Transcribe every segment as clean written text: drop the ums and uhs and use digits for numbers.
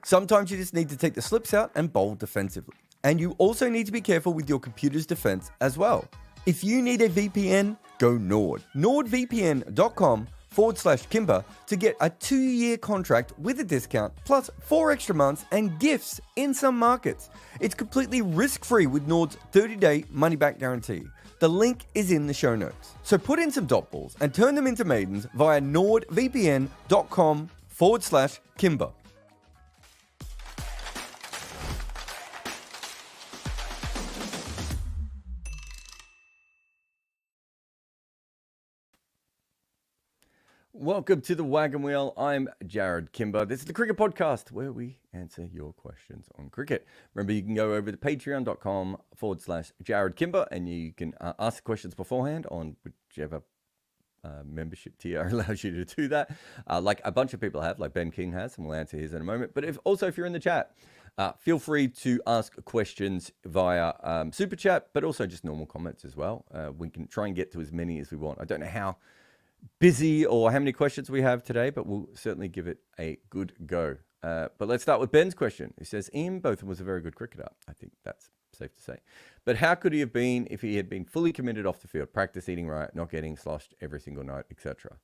Sometimes you just need to take the slips out and bowl defensively. And you also need to be careful with your computer's defense as well. If you need a VPN, go Nord. NordVPN.com/Kimber to get a 2-year contract with a discount, plus 4 extra months and gifts in some markets. It's completely risk-free with Nord's 30-day money-back guarantee. The link is in the show notes. So put in some dot balls and turn them into maidens via NordVPN.com/Kimber. Welcome to the Wagon Wheel. I'm Jarrod Kimber. This is the Cricket Podcast where we answer your questions on cricket. Remember, you can go over to patreon.com/Jarrod Kimber and you can ask questions beforehand on whichever membership tier allows you to do that. Like a bunch of people have, like Ben King has, and we'll answer his in a moment. But if you're in the chat, feel free to ask questions via Super Chat, but also just normal comments as well. We can try and get to as many as we want. I don't know how busy or how many questions we have today, but we'll certainly give it a good go. But let's start with Ben's question. He says, Ian Botham was a very good cricketer. I think that's safe to say. But how could he have been if he had been fully committed off the field, practice eating right, not getting sloshed every single night, etc.?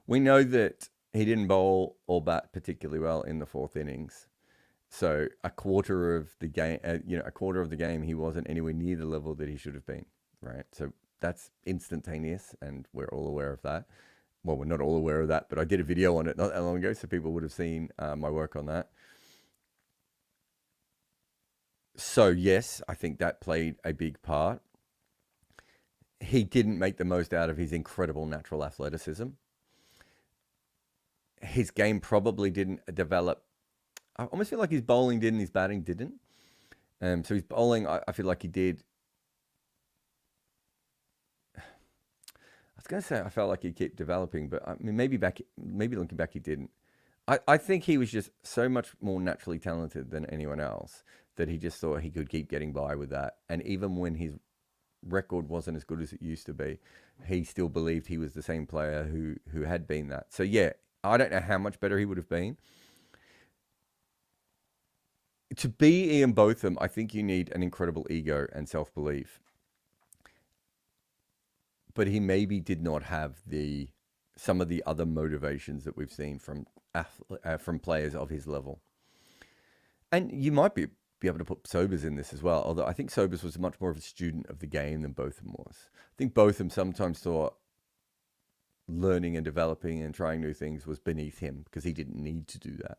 We know that he didn't bowl or bat particularly well in the 4th innings. So a quarter of the game, he wasn't anywhere near the level that he should have been. Right, so that's instantaneous, and we're all aware of that. Well, we're not all aware of that, but I did a video on it not that long ago, so people would have seen my work on that. So yes, I think that played a big part. He didn't make the most out of his incredible natural athleticism. His game probably didn't develop. I almost feel like his bowling did and his batting didn't. So his bowling, I feel like he did. I was going to say I felt like he kept developing, but I mean, maybe looking back, he didn't. I think he was just so much more naturally talented than anyone else that he just thought he could keep getting by with that. And even when his record wasn't as good as it used to be, he still believed he was the same player who had been that. So yeah, I don't know how much better he would have been. To be Ian Botham, I think you need an incredible ego and self-belief. But he maybe did not have some of the other motivations that we've seen from players of his level. And you might be able to put Sobers in this as well, although I think Sobers was much more of a student of the game than Botham was. I think Botham sometimes thought learning and developing and trying new things was beneath him because he didn't need to do that.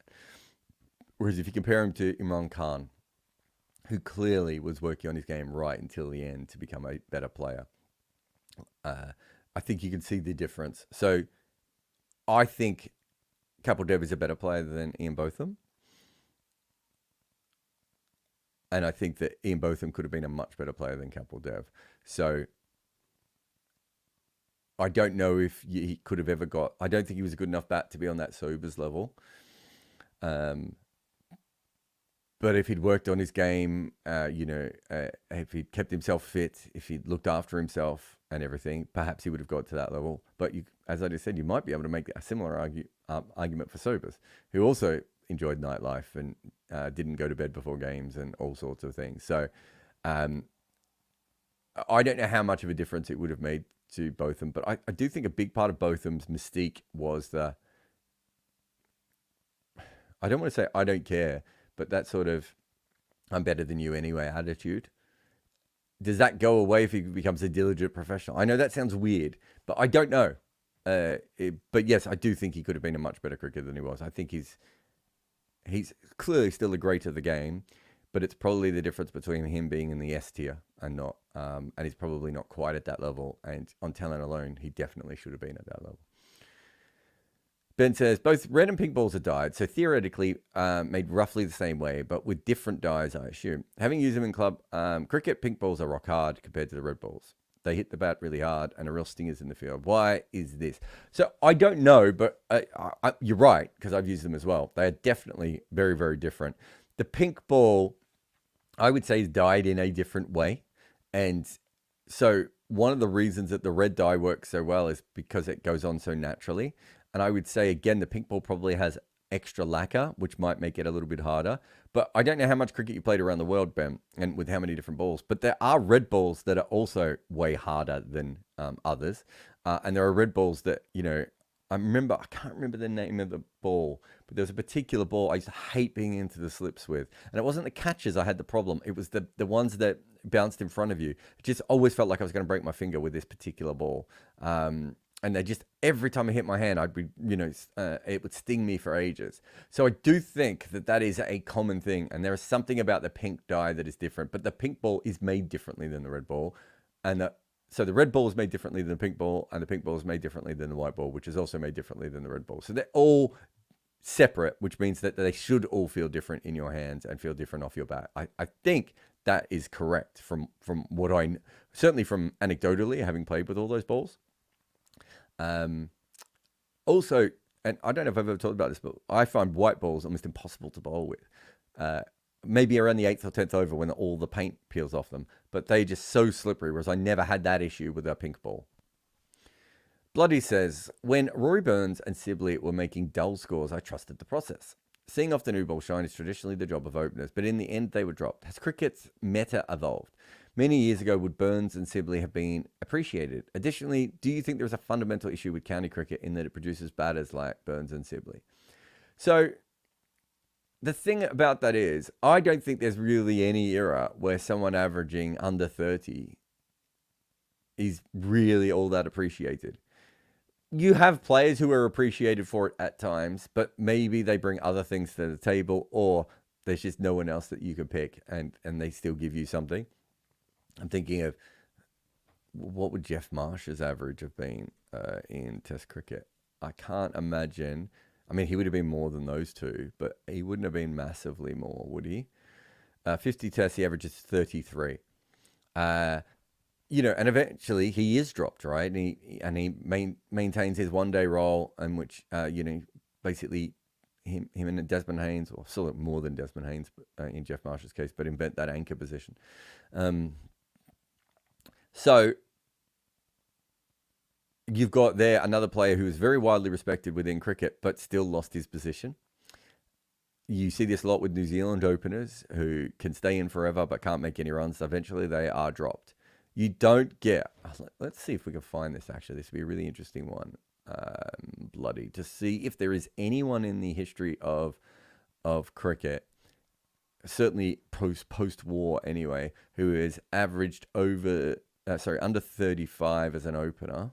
Whereas if you compare him to Imran Khan, who clearly was working on his game right until the end to become a better player, I think you can see the difference. So I think Kapil Dev is a better player than Ian Botham. And I think that Ian Botham could have been a much better player than Kapil Dev. So I don't know if he could have ever I don't think he was a good enough bat to be on that Sobers level. But if he'd worked on his game, if he'd kept himself fit, if he'd looked after himself and everything, perhaps he would have got to that level. But as I just said, you might be able to make a similar argument for Sobers, who also enjoyed nightlife and didn't go to bed before games and all sorts of things. So I don't know how much of a difference it would have made to Botham, but I do think a big part of Botham's mystique was I don't want to say I don't care, but that sort of I'm better than you anyway attitude. Does that go away if he becomes a diligent professional? I know that sounds weird, but I don't know. But yes, I do think he could have been a much better cricketer than he was. I think he's clearly still a great of the game, but it's probably the difference between him being in the S tier and not. And he's probably not quite at that level. And on talent alone, he definitely should have been at that level. Ben says, both red and pink balls are dyed, so theoretically made roughly the same way, but with different dyes, I assume. Having used them in club cricket, pink balls are rock hard compared to the red balls. They hit the bat really hard and are real stingers in the field. Why is this? So I don't know, but you're right, because I've used them as well. They are definitely very, very different. The pink ball, I would say, is dyed in a different way. And so one of the reasons that the red dye works so well is because it goes on so naturally. And I would say, again, the pink ball probably has extra lacquer, which might make it a little bit harder. But I don't know how much cricket you played around the world, Ben, and with how many different balls. But there are red balls that are also way harder than others. And there are red balls that, I can't remember the name of the ball, but there was a particular ball I used to hate being into the slips with. And it wasn't the catches I had the problem. It was the ones that bounced in front of you. It just always felt like I was going to break my finger with this particular ball. And they just, every time I hit my hand, I'd be, it would sting me for ages. So I do think that is a common thing. And there is something about the pink dye that is different. But the pink ball is made differently than the red ball. And so the red ball is made differently than the pink ball, and the pink ball is made differently than the white ball, which is also made differently than the red ball. So they're all separate, which means that they should all feel different in your hands and feel different off your bat. I think that is correct from what certainly from anecdotally having played with all those balls. Also, and I don't know if I've ever talked about this, but I find white balls almost impossible to bowl with. Maybe around the 8th or 10th over when all the paint peels off them, but they're just so slippery, whereas I never had that issue with a pink ball. Bloody says, when Rory Burns and Sibley were making dull scores, I trusted the process. Seeing off the new ball shine is traditionally the job of openers, but in the end they were dropped. Has cricket's meta evolved? Many years ago, would Burns and Sibley have been appreciated? Additionally, do you think there is a fundamental issue with county cricket in that it produces batters like Burns and Sibley? So the thing about that is, I don't think there's really any era where someone averaging under 30 is really all that appreciated. You have players who are appreciated for it at times, but maybe they bring other things to the table, or there's just no one else that you can pick, and they still give you something. I'm thinking of, what would Jeff Marsh's average have been in Test cricket? I can't imagine. I mean, he would have been more than those two, but he wouldn't have been massively more, would he? 50 tests, he averages 33. And eventually he is dropped, right? And he maintains his one-day role, in which, basically him and Desmond Haynes, or still more than Desmond Haynes in Jeff Marsh's case, but invent that anchor position. So you've got there another player who is very widely respected within cricket, but still lost his position. You see this a lot with New Zealand openers who can stay in forever but can't make any runs. Eventually, they are dropped. You don't get... Let's see if we can find this, actually. This would be a really interesting one, to see if there is anyone in the history of cricket, certainly post-war anyway, who has averaged under 35 as an opener.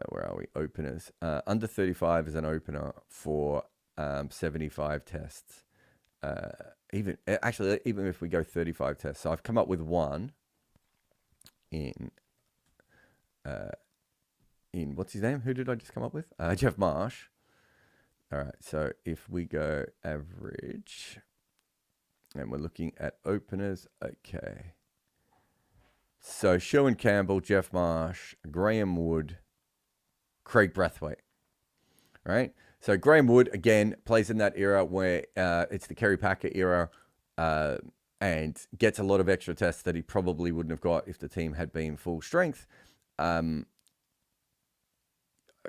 Where are we? Openers. Under 35 as an opener for 75 tests. Even if we go 35 tests. So I've come up with one in what's his name? Who did I just come up with? Jeff Marsh. All right. So if we go average, and we're looking at openers. Okay. So Sherwin Campbell, Jeff Marsh, Graham Wood, Craig Brathwaite, right? So Graham Wood, again, plays in that era where it's the Kerry Packer era, and gets a lot of extra tests that he probably wouldn't have got if the team had been full strength.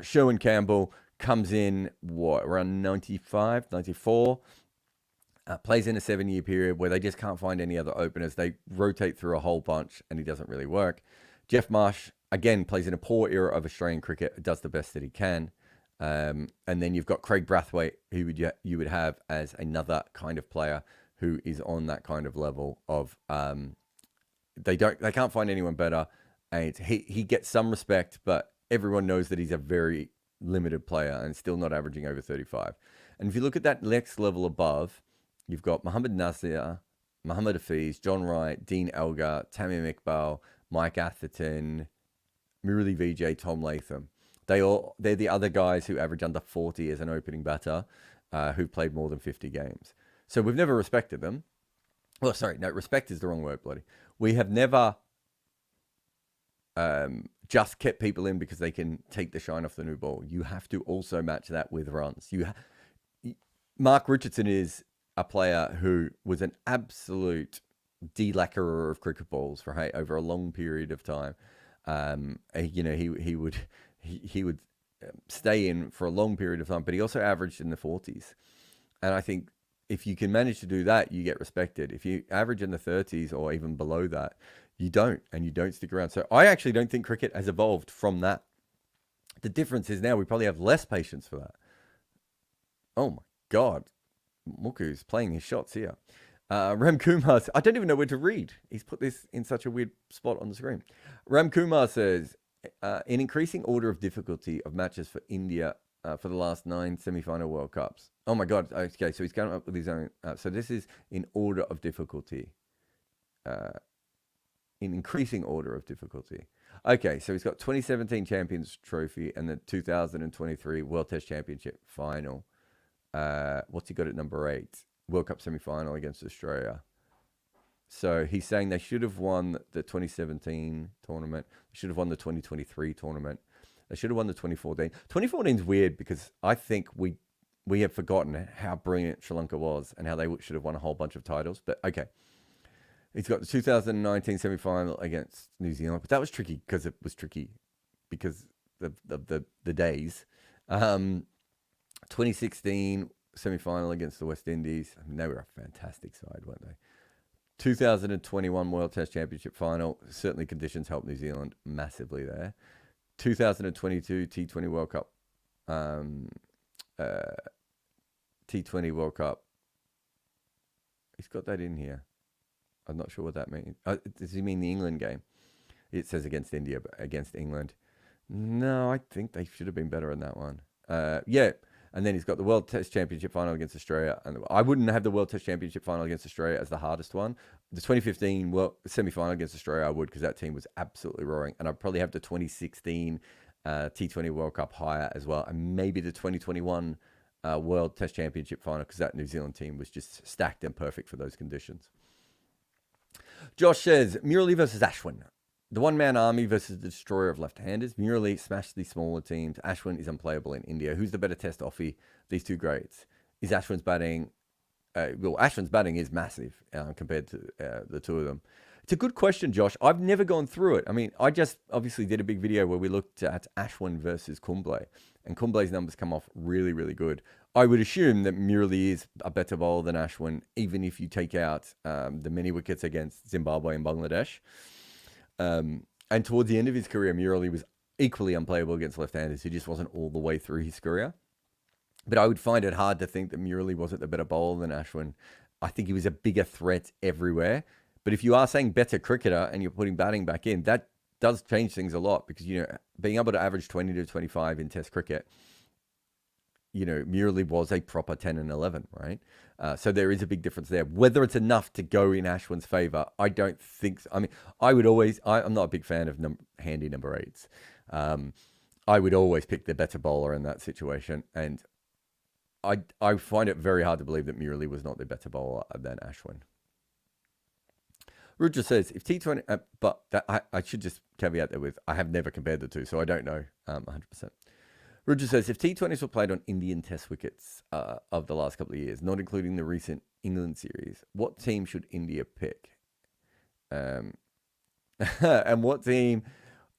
Sherwin Campbell comes in, around 95, 94, plays in a 7-year period where they just can't find any other openers. They rotate through a whole bunch, and he doesn't really work. Jeff Marsh, again, plays in a poor era of Australian cricket, does the best that he can. And then you've got Craig Brathwaite, who you would have as another kind of player who is on that kind of level of they can't find anyone better, and he gets some respect, but everyone knows that he's a very limited player and still not averaging over 35. And if you look at that next level above, you've got Mohammad Nasir, Muhammad Hafiz, John Wright, Dean Elgar, Tamim Iqbal, Mike Atherton, Murali Vijay, Tom Latham. They're the other guys who average under 40 as an opening batter, who've played more than 50 games. So we've never respected them. Well, sorry, no, respect is the wrong word, bloody. We have never just kept people in because they can take the shine off the new ball. You have to also match that with runs. Mark Richardson is a player who was an absolute delacquerer of cricket balls for over a long period of time. He would stay in for a long period of time, but he also averaged in the 40s. And I think if you can manage to do that, you get respected. If you average in the 30s or even below that, you don't, and you don't stick around. So I actually don't think cricket has evolved from that. The difference is now we probably have less patience for that. Oh my God. Muku's playing his shots here. Ram Kumar, I don't even know where to read. He's put this in such a weird spot on the screen. Ram Kumar says, in increasing order of difficulty of matches for India for the last 9 semi-final World Cups. Oh my God. Okay, so he's coming up with his own. So this is in order of difficulty. In increasing order of difficulty. Okay, so he's got 2017 Champions Trophy and the 2023 World Test Championship final. What's he got at number 8? World Cup semi-final against Australia. So he's saying they should have won the 2017 tournament. They should have won the 2023 tournament. They should have won the 2014. 2014 is weird because I think we have forgotten how brilliant Sri Lanka was and how they should have won a whole bunch of titles. But okay. He's got the 2019 semi-final against New Zealand. But that was tricky because it was tricky because of the days. 2016 semi-final against the West Indies. I mean, they were a fantastic side, weren't they? 2021 World Test Championship final. Certainly conditions helped New Zealand massively there. 2022 T20 World Cup. T20 World Cup. He's got that in here. I'm not sure what that means. Does he mean the England game? It says against India, but against England. No, I think they should have been better in that one. Yeah. And then he's got the World Test Championship final against Australia. And I wouldn't have the World Test Championship final against Australia as the hardest one. The 2015 World semi-final against Australia, I would, because that team was absolutely roaring. And I'd probably have the 2016 T20 World Cup higher as well. And maybe the 2021 World Test Championship final, because that New Zealand team was just stacked and perfect for those conditions. Josh says, Murali versus Ashwin. The one-man army versus the destroyer of left-handers. Murali smashed these smaller teams. Ashwin is unplayable in India. Who's the better test offie? These two greats. Is Ashwin's batting... Ashwin's batting is massive compared to the two of them. It's a good question, Josh. I've never gone through it. I mean, I just obviously did a big video where we looked at Ashwin versus Kumble. And Kumble's numbers come off really, really good. I would assume that Murali is a better bowler than Ashwin, even if you take out the many wickets against Zimbabwe and Bangladesh. And towards the end of his career, Murali was equally unplayable against left-handers. He just wasn't all the way through his career. But I would find it hard to think that Murali wasn't the better bowler than Ashwin. I think he was a bigger threat everywhere. But if you are saying better cricketer and you're putting batting back in, that does change things a lot, because, you know, being able to average 20 to 25 in Test cricket, you know, Murali was a proper 10 and 11, right? So there is a big difference there. Whether it's enough to go in Ashwin's favour, I don't think so. I mean, I'm not a big fan of handy number 8s. I would always pick the better bowler in that situation. And I find it very hard to believe that Murali was not the better bowler than Ashwin. Rudra says, if T20, but that, I should just caveat that with, I have never compared the two, so I don't know 100%. Rudra says, if T20s were played on Indian Test wickets of the last couple of years, not including the recent England series, what team should India pick? And what team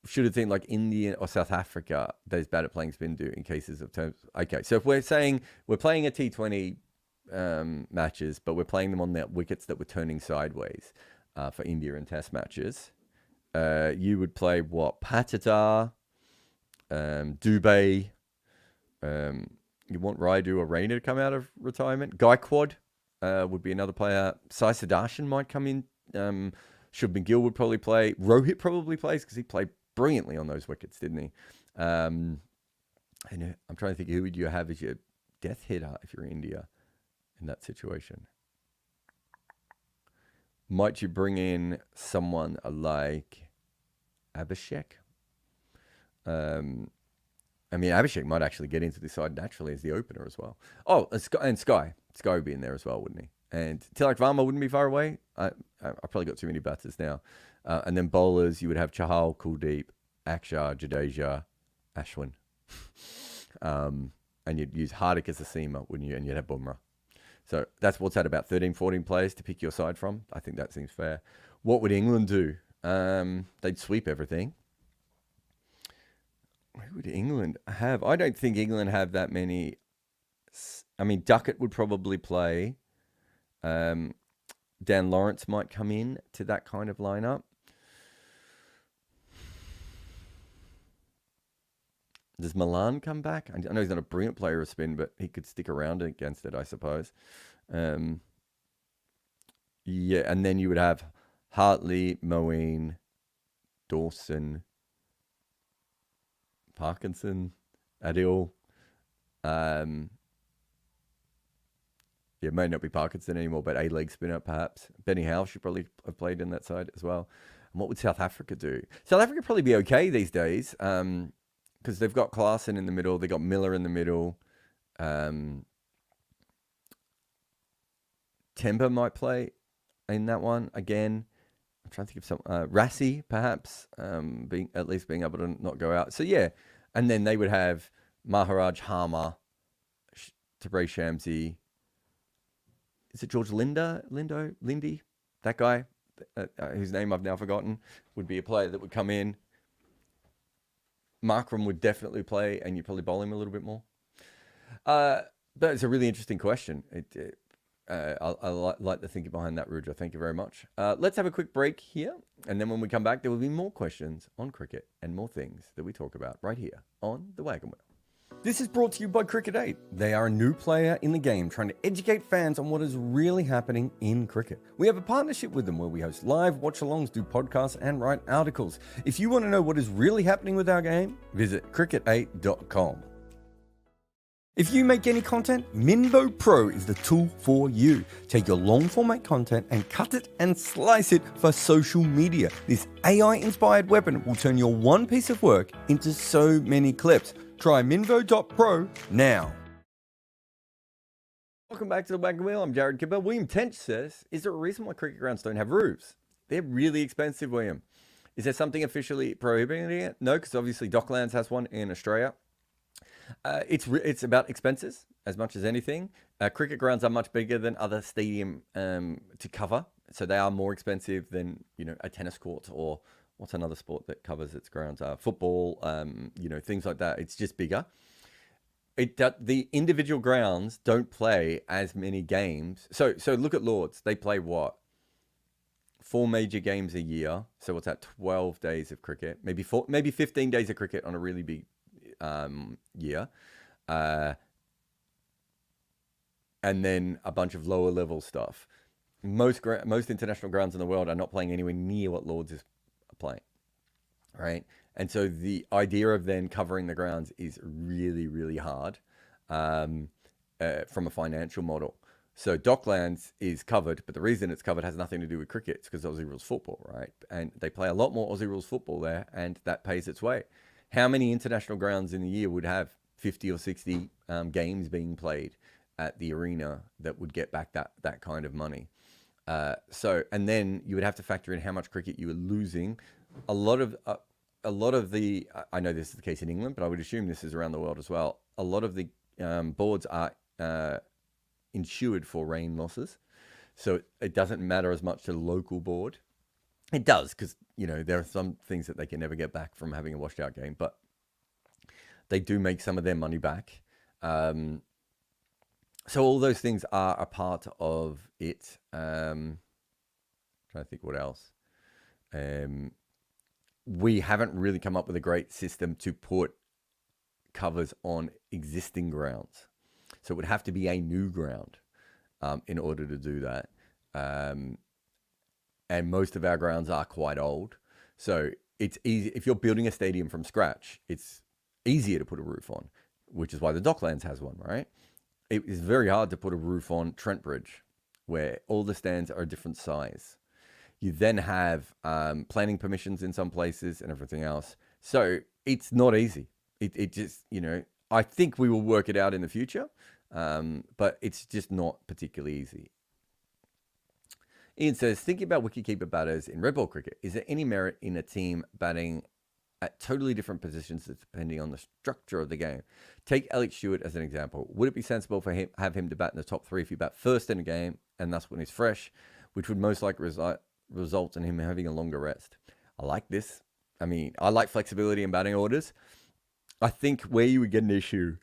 should a team like India or South Africa that is bad at playing spin do in cases of terms? Okay, so if we're saying we're playing a T20 matches, but we're playing them on the wickets that were turning sideways for India in Test matches, you would play what? Pathirana, Dubey. You want Raidu or Raina to come out of retirement. Gaikwad would be another player. Sai Sudarshan might come in. Shubman Gill would probably play. Rohit probably plays because he played brilliantly on those wickets, didn't he? And I'm trying to think, who would you have as your death hitter if you're India in that situation? Might you bring in someone like Abhishek? I mean, Abhishek might actually get into this side naturally as the opener as well. Oh, and Sky. Sky would be in there as well, wouldn't he? And Tilak Varma wouldn't be far away. I probably got too many batters now. And then bowlers, you would have Chahal, Kuldeep, Akshar, Jadeja, Ashwin. And you'd use Hardik as a seamer, wouldn't you? And you'd have Bumrah. So that's what's at about 13, 14 players to pick your side from. I think that seems fair. What would England do? They'd sweep everything. Who would England have? I don't think England have that many. I mean, Duckett would probably play. Dan Lawrence might come in to that kind of lineup. Does Milan come back? I know he's not a brilliant player of spin, but he could stick around against it, I suppose. Yeah, and then you would have Hartley, Moeen, Dawson, Parkinson, Adil. It may not be Parkinson anymore, but a leg spinner perhaps. Benny Howe should probably have played in that side as well. And what would South Africa do? South Africa would probably be okay these days because they've got Klaassen in the middle. They got Miller in the middle. Temba might play in that one again. I'm trying to think of some Rassi perhaps being able to not go out. So yeah, and then they would have Maharaj, Harmer, Tabré Shamsi. Is it George Lindy? That guy, whose name I've now forgotten, would be a player that would come in. Markram would definitely play, and you'd probably bowl him a little bit more. But it's a really interesting question. I like the thinking behind that, Ruja. Thank you very much. Let's have a quick break here, and then when we come back, there will be more questions on cricket and more things that we talk about right here on the Wagon Wheel. This is brought to you by Cricket 8. They are a new player in the game trying to educate fans on what is really happening in cricket. We have a partnership with them where we host live watch-alongs, do podcasts, and write articles. If you want to know what is really happening with our game, visit cricket8.com. If you make any content, Minvo Pro is the tool for you. Take your long format content and cut it and slice it for social media. This AI-inspired weapon will turn your one piece of work into so many clips. Try Minvo.pro now. Welcome back to the Wagon Wheel. I'm Jarrod Kimber. William Tench says, is there a reason why cricket grounds don't have roofs? They're really expensive, William. Is there something officially prohibiting it? No, because obviously Docklands has one in Australia. It's about expenses as much as anything. Cricket grounds are much bigger than other stadium to cover, so they are more expensive than a tennis court or what's another sport that covers its grounds? Football, things like that. It's just bigger. The individual grounds don't play as many games. So look at Lords. They play what? 4 major games a year. So what's that? 12 days of cricket. Maybe 15 days of cricket on a really big year. And then a bunch of lower level stuff. Most international grounds in the world are not playing anywhere near what Lords is playing, right? And so the idea of then covering the grounds is really, really hard from a financial model. So Docklands is covered, but the reason it's covered has nothing to do with cricket. It's because Aussie rules football, right? And they play a lot more Aussie rules football there, and that pays its way. How many international grounds in the year would have 50 or 60 games being played at the arena that would get back that kind of money? And then you would have to factor in how much cricket you were losing. A lot of the, I know this is the case in England, but I would assume this is around the world as well. A lot of the boards are insured for rain losses. So it doesn't matter as much to the local board. It does, because, there are some things that they can never get back from having a washed out game, but they do make some of their money back. So all those things are a part of it. Trying to think what else. We haven't really come up with a great system to put covers on existing grounds. So it would have to be a new ground in order to do that. And most of our grounds are quite old. So it's easy. If you're building a stadium from scratch, it's easier to put a roof on, which is why the Docklands has one, right? It is very hard to put a roof on Trent Bridge, where all the stands are a different size. You then have planning permissions in some places and everything else. So it's not easy. It just, I think we will work it out in the future, but it's just not particularly easy. Ian says, thinking about wicketkeeper batters in red ball cricket, is there any merit in a team batting at totally different positions depending on the structure of the game? Take Alex Stewart as an example. Would it be sensible for have him to bat in the top 3 if you bat first in a game, and that's when he's fresh, which would most likely result in him having a longer rest? I like this. I mean, I like flexibility in batting orders. I think where you would get an issue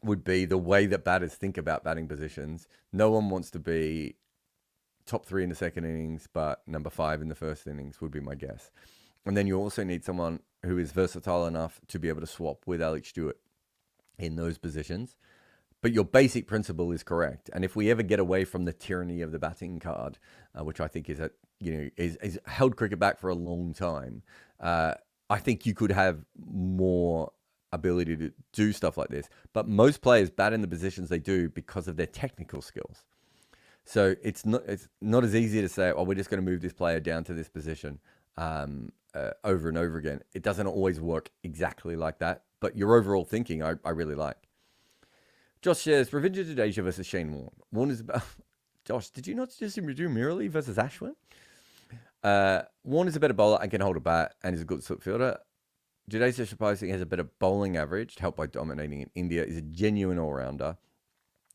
would be the way that batters think about batting positions. No one wants to be top 3 in the second innings, but number 5 in the first innings would be my guess. And then you also need someone who is versatile enough to be able to swap with Alex Stewart in those positions. But your basic principle is correct. And if we ever get away from the tyranny of the batting card, which I think is is held cricket back for a long time, I think you could have more ability to do stuff like this. But most players bat in the positions they do because of their technical skills. So it's not as easy to say, oh, we're just going to move this player down to this position over and over again. It doesn't always work exactly like that. But your overall thinking, I really like. Josh says, Ravinder Jadeja versus Shane Warne. Warne is about... Josh, did you not just do Murali versus Ashwin? Warne is a better bowler and can hold a bat and is a good slip fielder. Jadeja surprisingly has a better bowling average, helped by dominating in India, is a genuine all-rounder,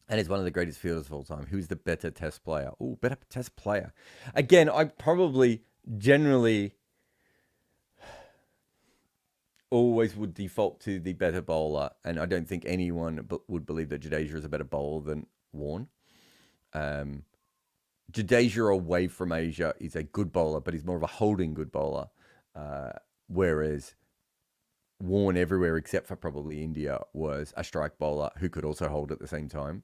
and is one of the greatest fielders of all time. Who's the better test player? Oh, better test player. Again, I probably generally always would default to the better bowler, and I don't think anyone would believe that Jadeja is a better bowler than Warne. Jadeja away from Asia is a good bowler, but he's more of a holding good bowler, whereas Warne everywhere except for probably India was a strike bowler who could also hold at the same time.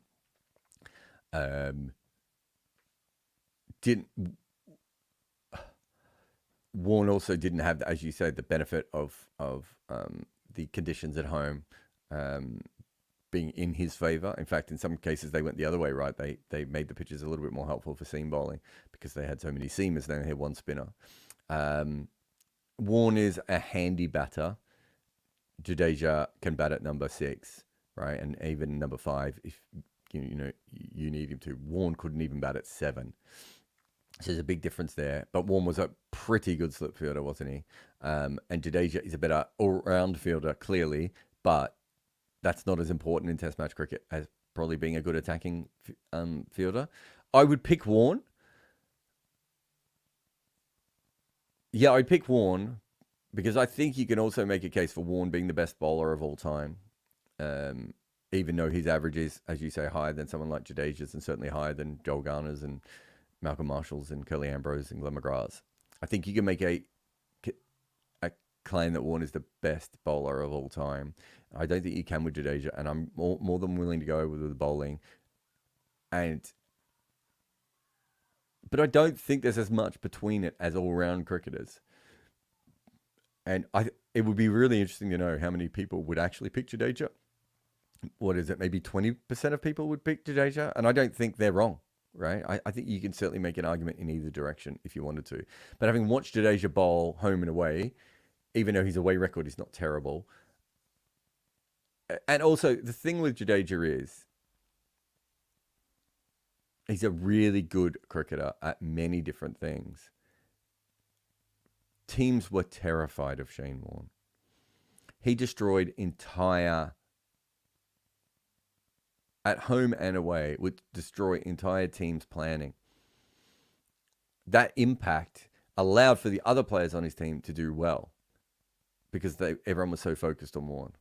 Warne also didn't have, as you said, the benefit of the conditions at home being in his favour. In fact, in some cases, they went the other way, right? They made the pitches a little bit more helpful for seam bowling because they had so many seamers, they only had one spinner. Warne is a handy batter. Jadeja can bat at number 6, right? And even number 5, if you need him to. Warne couldn't even bat at 7. So there's a big difference there. But Warne was a pretty good slip fielder, wasn't he? And Jadeja is a better all-round fielder, clearly, but that's not as important in Test match cricket as probably being a good attacking fielder. I would pick Warne. Yeah, I'd pick Warne because I think you can also make a case for Warne being the best bowler of all time, even though his average is, as you say, higher than someone like Jadeja's and certainly higher than Joel Garner's and Malcolm Marshall's and Curly Ambrose and Glenn McGrath's. I think you can make a claim that Warne is the best bowler of all time. I don't think you can with Jadeja, and I'm more than willing to go with the bowling. But I don't think there's as much between it as all-round cricketers. And it would be really interesting to know how many people would actually pick Jadeja. What is it? Maybe 20% of people would pick Jadeja, and I don't think they're wrong. Right, I think you can certainly make an argument in either direction if you wanted to. But having watched Jadeja bowl home and away, even though his away record is not terrible, and also the thing with Jadeja is he's a really good cricketer at many different things. Teams were terrified of Shane Warne. He destroyed at home and away, would destroy entire teams' planning. That impact allowed for the other players on his team to do well because everyone was so focused on Warne.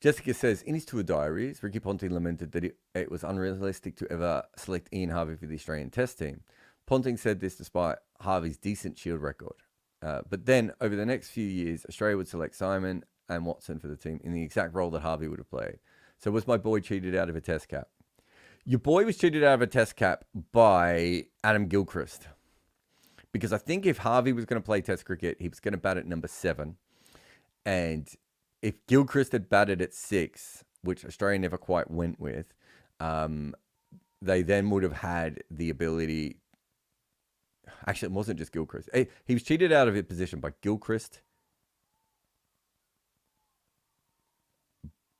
Jessica says, in his tour diaries, Ricky Ponting lamented that it was unrealistic to ever select Ian Harvey for the Australian Test team. Ponting said this despite Harvey's decent Shield record. But then, over the next few years, Australia would select Simon and Watson for the team in the exact role that Harvey would have played. So was my boy cheated out of a test cap? Your boy was cheated out of a test cap by Adam Gilchrist. Because I think if Harvey was going to play test cricket, he was going to bat at number 7. And if Gilchrist had batted at 6, which Australia never quite went with, they then would have had the ability... Actually, it wasn't just Gilchrist. He was cheated out of his position by Gilchrist,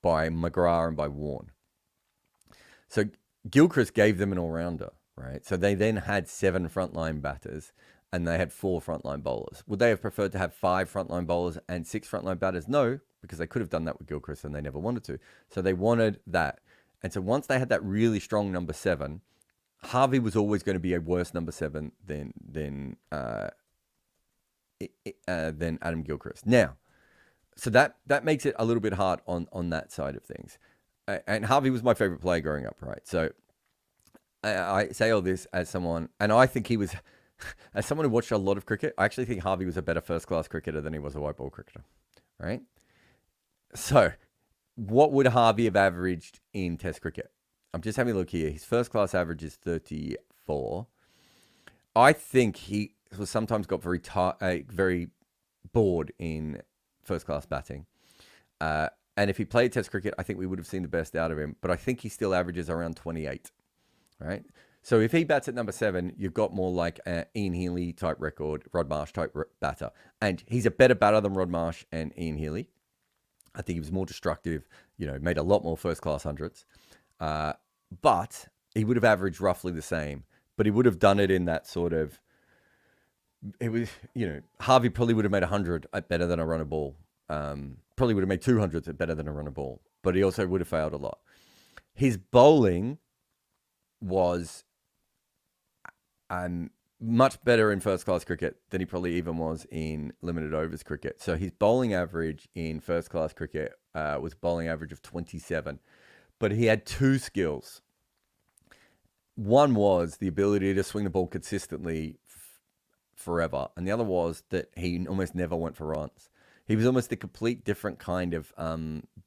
by McGrath, and by Warne. So Gilchrist gave them an all-rounder, right? So they then had 7 frontline batters and they had 4 frontline bowlers. Would they have preferred to have 5 frontline bowlers and 6 frontline batters? No, because they could have done that with Gilchrist and they never wanted to. So they wanted that. And so once they had that really strong number 7, Harvey was always going to be a worse number 7 than than Adam Gilchrist. Now, so that makes it a little bit hard on that side of things. And Harvey was my favorite player growing up, right? So I say all this as someone, and I think he was, as someone who watched a lot of cricket, I actually think Harvey was a better first-class cricketer than he was a white ball cricketer, right? So what would Harvey have averaged in Test cricket? I'm just having a look here. His first-class average is 34. I think he was sometimes got very bored in first-class batting. And if he played Test cricket, I think we would have seen the best out of him. But I think he still averages around 28, right? So if he bats at number 7, you've got more like an Ian Healy type record, Rod Marsh type batter. And he's a better batter than Rod Marsh and Ian Healy. I think he was more destructive, made a lot more first-class hundreds. But he would have averaged roughly the same. But he would have done it in that sort of, it was, Harvey probably would have made 100 at better than a run of ball. Probably would have made 200s at better than a run of ball. But he also would have failed a lot. His bowling was much better in first-class cricket than he probably even was in limited overs cricket. So his bowling average in first-class cricket was a bowling average of 27. But he had two skills. One was the ability to swing the ball consistently forever. And the other was that he almost never went for runs. He was almost a complete different kind of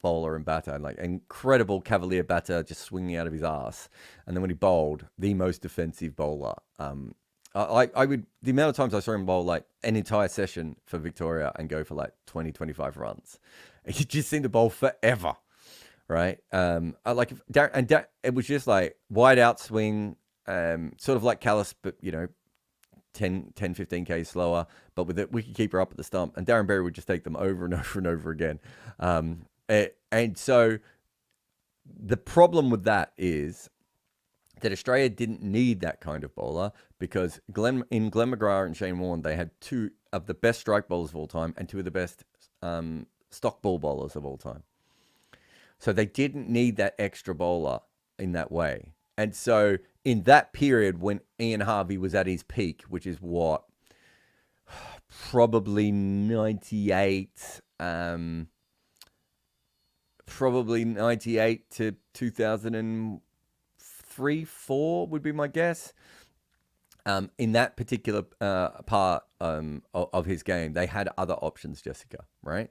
bowler and batter, like incredible cavalier batter, just swinging out of his ass. And then when he bowled, the most defensive bowler. I would, the amount of times I saw him bowl like an entire session for Victoria and go for like 20, 25 runs. He just seemed to bowl forever, right? It was just like wide out swing, sort of like Callis, but 10, 15K slower, but with it, wicketkeeper up at the stump, and Darren Berry would just take them over and over and over again. And so the problem with that is that Australia didn't need that kind of bowler because Glenn McGrath and Shane Warne, they had two of the best strike bowlers of all time and two of the best stock ball bowlers of all time. So they didn't need that extra bowler in that way. And so in that period when Ian Harvey was at his peak, which is what, probably 98, probably 98 to 2003, 4 would be my guess. In that particular part of his game, they had other options, Jessica, right?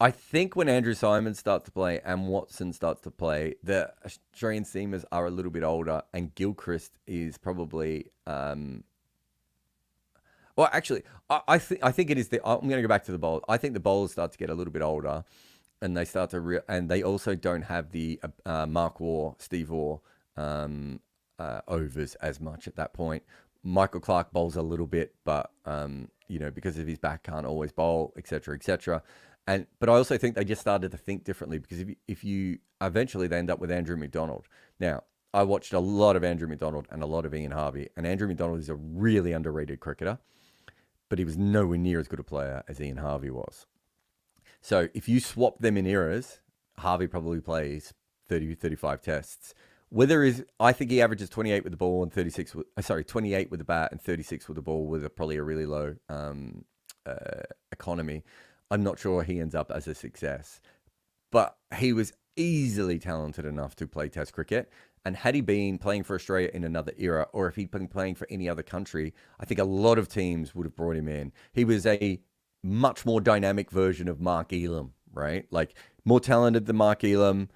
I think when Andrew Simon starts to play and Watson starts to play, the Australian seamers are a little bit older, and Gilchrist is probably. Well, actually, I think it is the. I'm going to go back to the bowlers. I think the bowlers start to get a little bit older, and they start to and they also don't have the Mark Waugh, Steve Waugh overs as much at that point. Michael Clarke bowls a little bit, but because of his back, can't always bowl, etc., etc. But I also think they just started to think differently because if you eventually they end up with Andrew McDonald. Now, I watched a lot of Andrew McDonald and a lot of Ian Harvey, and Andrew McDonald is a really underrated cricketer, but he was nowhere near as good a player as Ian Harvey was. So if you swap them in eras, Harvey probably plays 30, 35 tests. I think he averages 28 with the ball and 28 with the bat and 36 with the ball with probably a really low economy. I'm not sure he ends up as a success, but he was easily talented enough to play Test cricket. And had he been playing for Australia in another era, or if he'd been playing for any other country, I think a lot of teams would have brought him in. He was a much more dynamic version of Mark Elam, right? Like more talented than Mark Elam.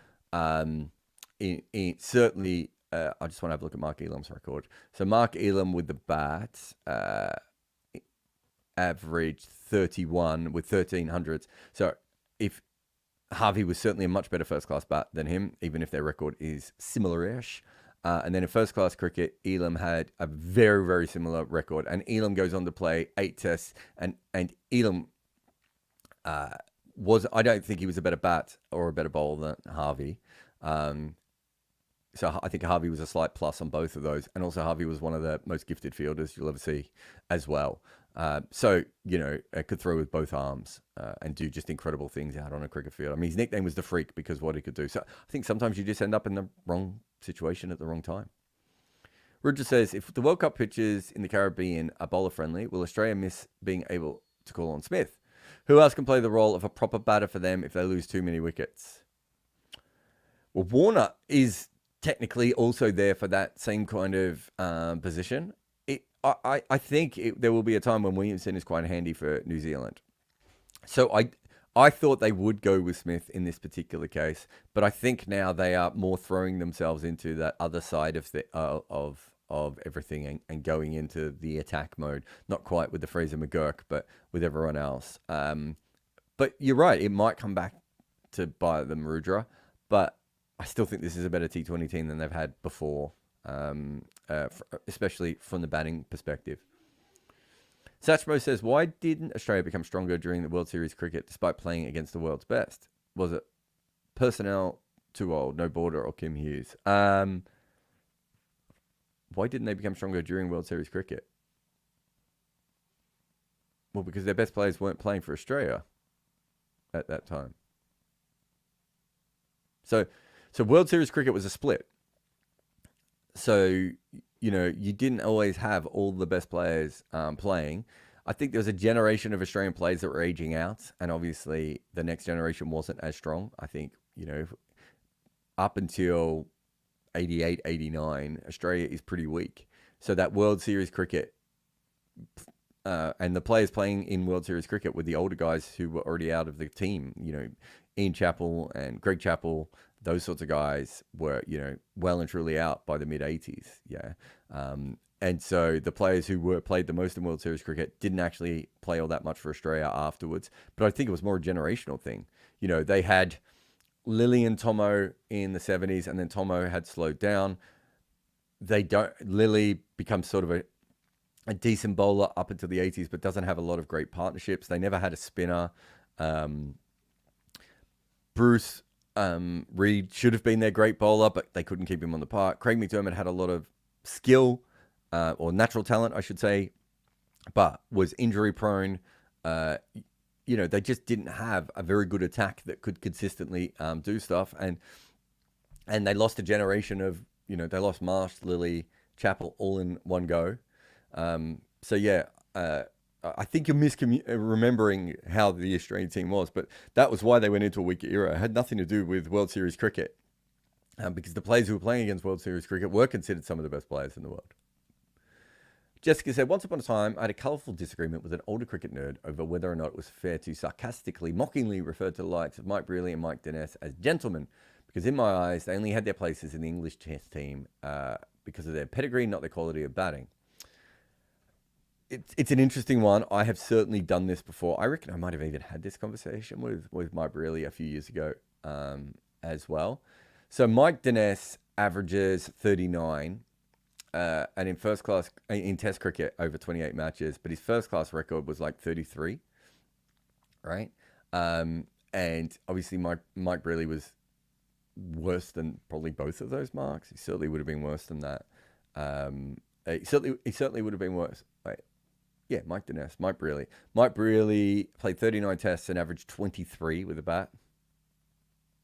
Certainly, I just want to have a look at Mark Elam's record. So Mark Elam with the bat, averaged 31 with 1300s. So if Harvey was certainly a much better first-class bat than him, even if their record is similar-ish. And then in first-class cricket, Elam had a very, very similar record. And Elam goes on to play 8 tests. And Elam I don't think he was a better bat or a better bowler than Harvey. So I think Harvey was a slight plus on both of those. And also Harvey was one of the most gifted fielders you'll ever see as well. Could throw with both arms and do just incredible things out on a cricket field. I mean, his nickname was the Freak because of what he could do. So I think sometimes you just end up in the wrong situation at the wrong time. Roger says, if the World Cup pitches in the Caribbean are bowler friendly, will Australia miss being able to call on Smith? Who else can play the role of a proper batter for them if they lose too many wickets? Well, Warne is technically also there for that same kind of position. I think there will be a time when Williamson is quite handy for New Zealand. So I thought they would go with Smith in this particular case, but I think now they are more throwing themselves into that other side of everything and going into the attack mode. Not quite with the Fraser McGurk, but with everyone else. But you're right, it might come back to bite them, Rudra, but I still think this is a better T20 team than they've had before, especially from the batting perspective. Satchmo says, why didn't Australia become stronger during the World Series cricket despite playing against the world's best? Was it personnel, too old, no border, or Kim Hughes? Why didn't they become stronger during World Series cricket? Well, because their best players weren't playing for Australia at that time. So World Series cricket was a split. So, you didn't always have all the best players playing. I think there was a generation of Australian players that were aging out, and obviously the next generation wasn't as strong. I think, up until 88, 89, Australia is pretty weak. So that World Series cricket, and the players playing in World Series cricket were the older guys who were already out of the team. Ian Chappell and Greg Chappell, those sorts of guys were, well and truly out by the mid-80s. Yeah. And so the players who played the most in World Series cricket didn't actually play all that much for Australia afterwards. But I think it was more a generational thing. They had Lilly and Tomo in the 70s, and then Tomo had slowed down. Lilly becomes sort of a decent bowler up until the 80s, but doesn't have a lot of great partnerships. They never had a spinner. Bruce Reid should have been their great bowler, but they couldn't keep him on the park. Craig McDermott had a lot of skill, or natural talent, I should say, but was injury prone. They just didn't have a very good attack that could consistently do stuff. And they lost a generation of, they lost Marsh, Lilly, Chappell all in one go. I think you're remembering how the Australian team was, but that was why they went into a weaker era. It had nothing to do with World Series cricket, because the players who were playing against World Series cricket were considered some of the best players in the world. Jessica said, once upon a time, I had a colourful disagreement with an older cricket nerd over whether or not it was fair to sarcastically, mockingly refer to the likes of Mike Brearley and Mike Dennis as gentlemen, because in my eyes, they only had their places in the English Test team because of their pedigree, not their quality of batting. It's an interesting one. I have certainly done this before. I reckon I might have even had this conversation with Mike Brearley a few years ago as well. So Mike Dennis averages 39, and in Test cricket over 28 matches, but his first class record was like 33, right? And obviously Mike Brearley was worse than probably both of those marks. He certainly would have been worse than that. He certainly would have been worse. Wait. Yeah, Mike Dennis, Mike Brearley. Mike Brearley played 39 tests and averaged 23 with a bat.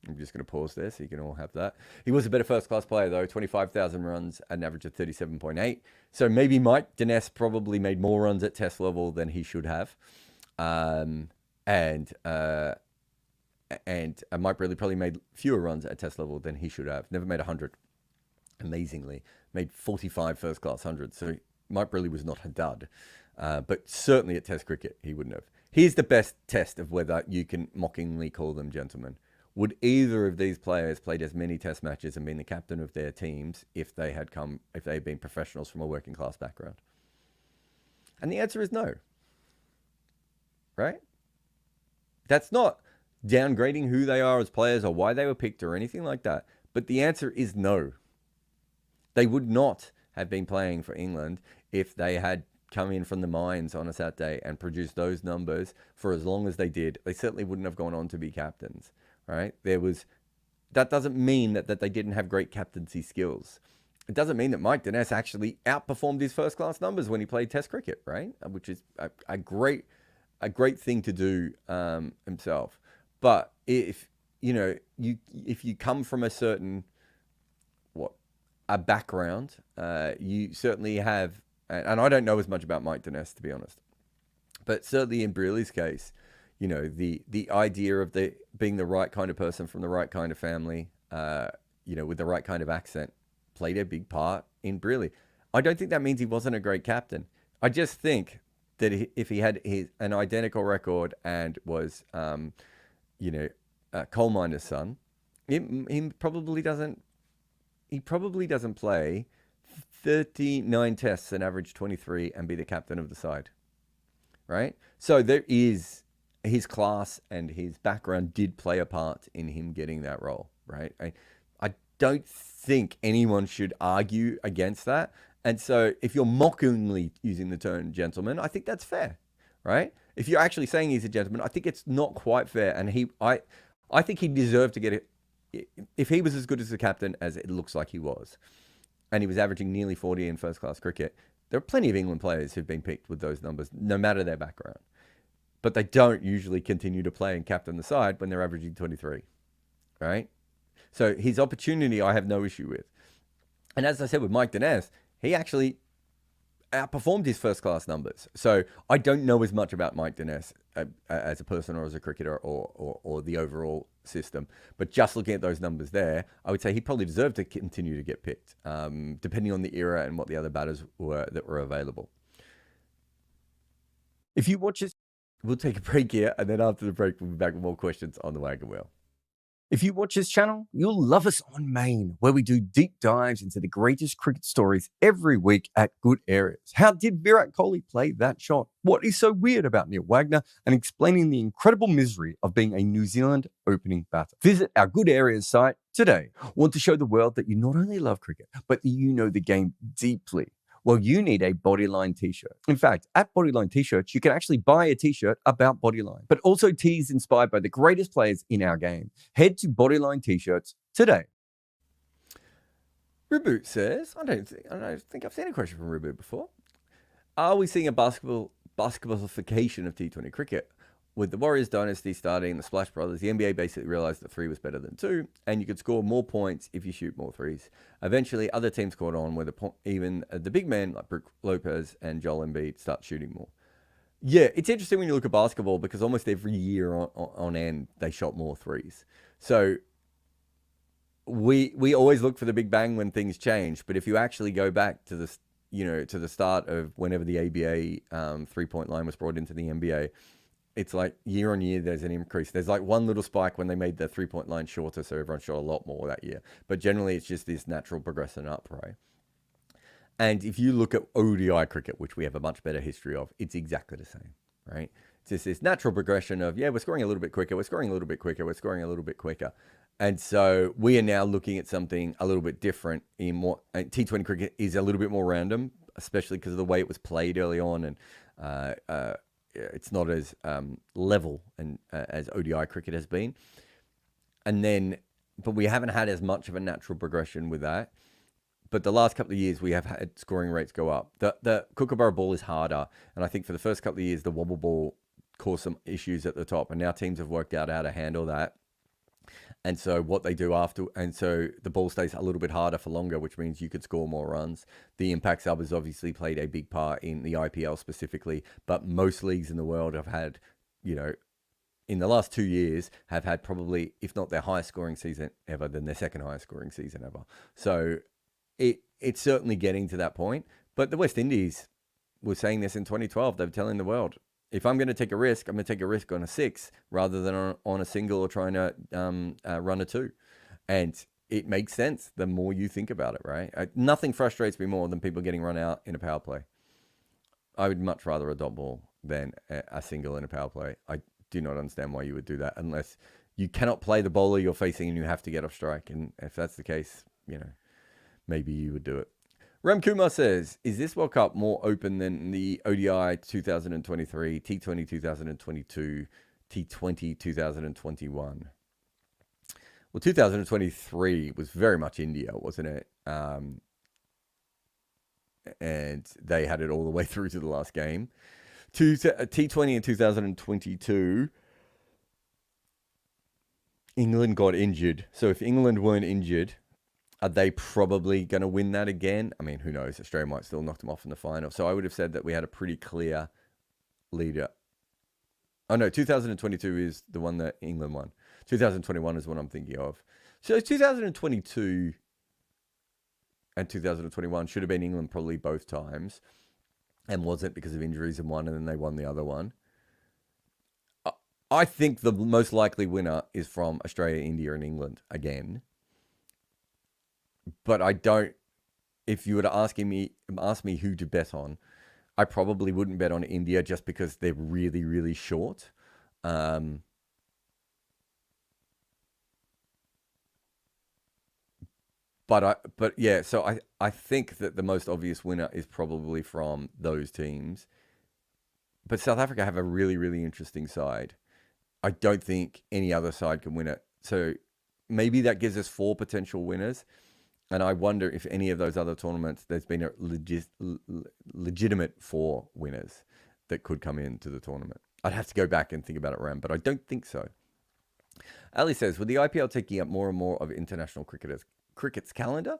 I'm just going to pause there so you can all have that. He was a better first-class player, though. 25,000 runs at an average of 37.8. So maybe Mike Dennis probably made more runs at test level than he should have. And Mike Brearley probably made fewer runs at test level than he should have. Never made 100, amazingly. Made 45 first-class hundreds. So Mike Brearley was not a dud. But certainly at Test cricket, he wouldn't have. Here's the best test of whether you can mockingly call them gentlemen. Would either of these players played as many Test matches and been the captain of their teams if they had been professionals from a working class background? And the answer is no. Right? That's not downgrading who they are as players or why they were picked or anything like that. But the answer is no. They would not have been playing for England if they had come in from the mines on a Saturday and produced those numbers for as long as they did. They certainly wouldn't have gone on to be captains, right? That doesn't mean that they didn't have great captaincy skills. It doesn't mean that Mike Dennis actually outperformed his first-class numbers when he played Test cricket, right? Which is a great thing to do himself. But if you come from a certain a background. You certainly have, and I don't know as much about Mike Diness, to be honest, but certainly in Brearley's case, you know, the idea of being the right kind of person from the right kind of family, you know, with the right kind of accent, played a big part in Brearley. I don't think that means he wasn't a great captain. I just think that if he had an identical record and was, you know, a coal miner's son, he probably doesn't. He probably doesn't play 39 tests and average 23 and be the captain of the side, right? So there is his class and his background did play a part in him getting that role, right? I don't think anyone should argue against that. And so if you're mockingly using the term gentleman, I think that's fair, right? If you're actually saying he's a gentleman, I think it's not quite fair. And I think he deserved to get it. If he was as good as the captain as it looks like he was, and he was averaging nearly 40 in first-class cricket, there are plenty of England players who've been picked with those numbers, no matter their background. But they don't usually continue to play and captain the side when they're averaging 23, right? So his opportunity, I have no issue with. And as I said with Mike Diness, he actually outperformed his first-class numbers. So I don't know as much about Mike Diness as a person or as a cricketer or the overall system. But just looking at those numbers there, I would say he probably deserved to continue to get picked, depending on the era and what the other batters were that were available. If you watch this, we'll take a break here, and then after the break, we'll be back with more questions on the Wagon Wheel. If you watch this channel, you'll love us on Main, where we do deep dives into the greatest cricket stories every week at Good Areas. How did Virat Kohli play that shot? What is so weird about Neil Wagner? And explaining the incredible misery of being a New Zealand opening batter. Visit our Good Areas site today. Want to show the world that you not only love cricket, but that you know the game deeply? Well, you need a Bodyline t-shirt. In fact, at Bodyline t-shirts, you can actually buy a t-shirt about Bodyline, but also tees inspired by the greatest players in our game. Head to Bodyline t-shirts today. Reboot says, I don't think I've seen a question from Reboot before. Are we seeing a basketballification of T20 cricket? With the Warriors dynasty starting, the Splash Brothers, the NBA basically realized that 3 was better than 2, and you could score more points if you shoot more threes. Eventually, other teams caught on where even the big men like Brook Lopez and Joel Embiid start shooting more. Yeah, it's interesting when you look at basketball because almost every year on end, they shot more threes. So we always look for the big bang when things change, but if you actually go back to the start of whenever the ABA 3-point line was brought into the NBA, it's like year on year, there's an increase. There's like one little spike when they made the 3-point line shorter, so everyone shot a lot more that year. But generally, it's just this natural progression up, right? And if you look at ODI cricket, which we have a much better history of, it's exactly the same, right? It's just this natural progression of, we're scoring a little bit quicker, we're scoring a little bit quicker, we're scoring a little bit quicker. And so we are now looking at something a little bit different in what T20 cricket is a little bit more random, especially because of the way it was played early on and it's not as level and as ODI cricket has been. But we haven't had as much of a natural progression with that. But the last couple of years, we have had scoring rates go up. The Kookaburra ball is harder. And I think for the first couple of years, the wobble ball caused some issues at the top. And now teams have worked out how to handle that. And so what they do after, and so the ball stays a little bit harder for longer, which means you could score more runs. The impact sub has obviously played a big part in the IPL specifically, but most leagues in the world have had, in the last 2 years, have had probably, if not their highest scoring season ever, then their second highest scoring season ever. So it's certainly getting to that point. But the West Indies were saying this in 2012. They were telling the world, if I'm going to take a risk, I'm going to take a risk on a 6 rather than on a single or trying to run a 2. And it makes sense the more you think about it, right? Nothing frustrates me more than people getting run out in a power play. I would much rather a dot ball than a single in a power play. I do not understand why you would do that unless you cannot play the bowler you're facing and you have to get off strike. And if that's the case, maybe you would do it. Ram Kumar says, is this World Cup more open than the ODI 2023, T20 2022, T20 2021? Well, 2023 was very much India, wasn't it? And they had it all the way through to the last game. T20 in 2022, England got injured. So if England weren't injured, Are they probably going to win that again? I mean, who knows? Australia might still knock them off in the final. So I would have said that we had a pretty clear leader. Oh, no, 2022 is the one that England won. 2021 is what I'm thinking of. So 2022 and 2021 should have been England probably both times, and wasn't because of injuries in one, and then they won the other one. I think the most likely winner is from Australia, India, and England again. But I don't. If you were to ask me who to bet on, I probably wouldn't bet on India just because they're really, really short. But yeah, so I think that the most obvious winner is probably from those teams. But South Africa have a really, really interesting side. I don't think any other side can win it. So maybe that gives us 4 potential winners. And I wonder if any of those other tournaments, there's been a legitimate 4 winners that could come into the tournament. I'd have to go back and think about it around, but I don't think so. Ali says, with the IPL taking up more and more of international cricket's calendar,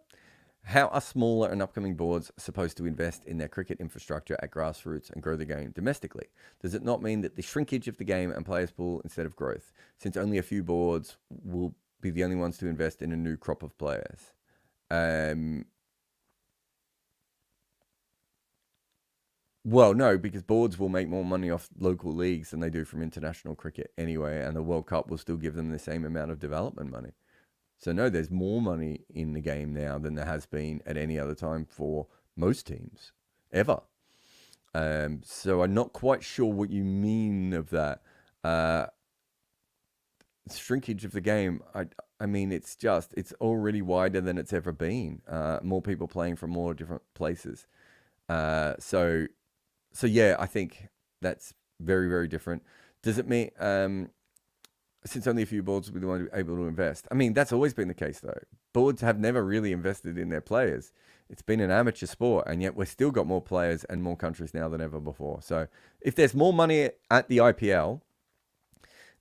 how are smaller and upcoming boards supposed to invest in their cricket infrastructure at grassroots and grow the game domestically? Does it not mean that the shrinkage of the game and players pool instead of growth, since only a few boards will be the only ones to invest in a new crop of players? Well, no, because boards will make more money off local leagues than they do from international cricket anyway, and the World Cup will still give them the same amount of development money. So no, there's more money in the game now than there has been at any other time for most teams ever. So I'm not quite sure what you mean of that. Shrinkage of the game. I mean, it's already wider than it's ever been. More people playing from more different places. So yeah, I think that's very, very different. Does it mean since only a few boards will be the one able to invest? I mean, that's always been the case, though. Boards have never really invested in their players. It's been an amateur sport, and yet we've still got more players and more countries now than ever before. So if there's more money at the IPL,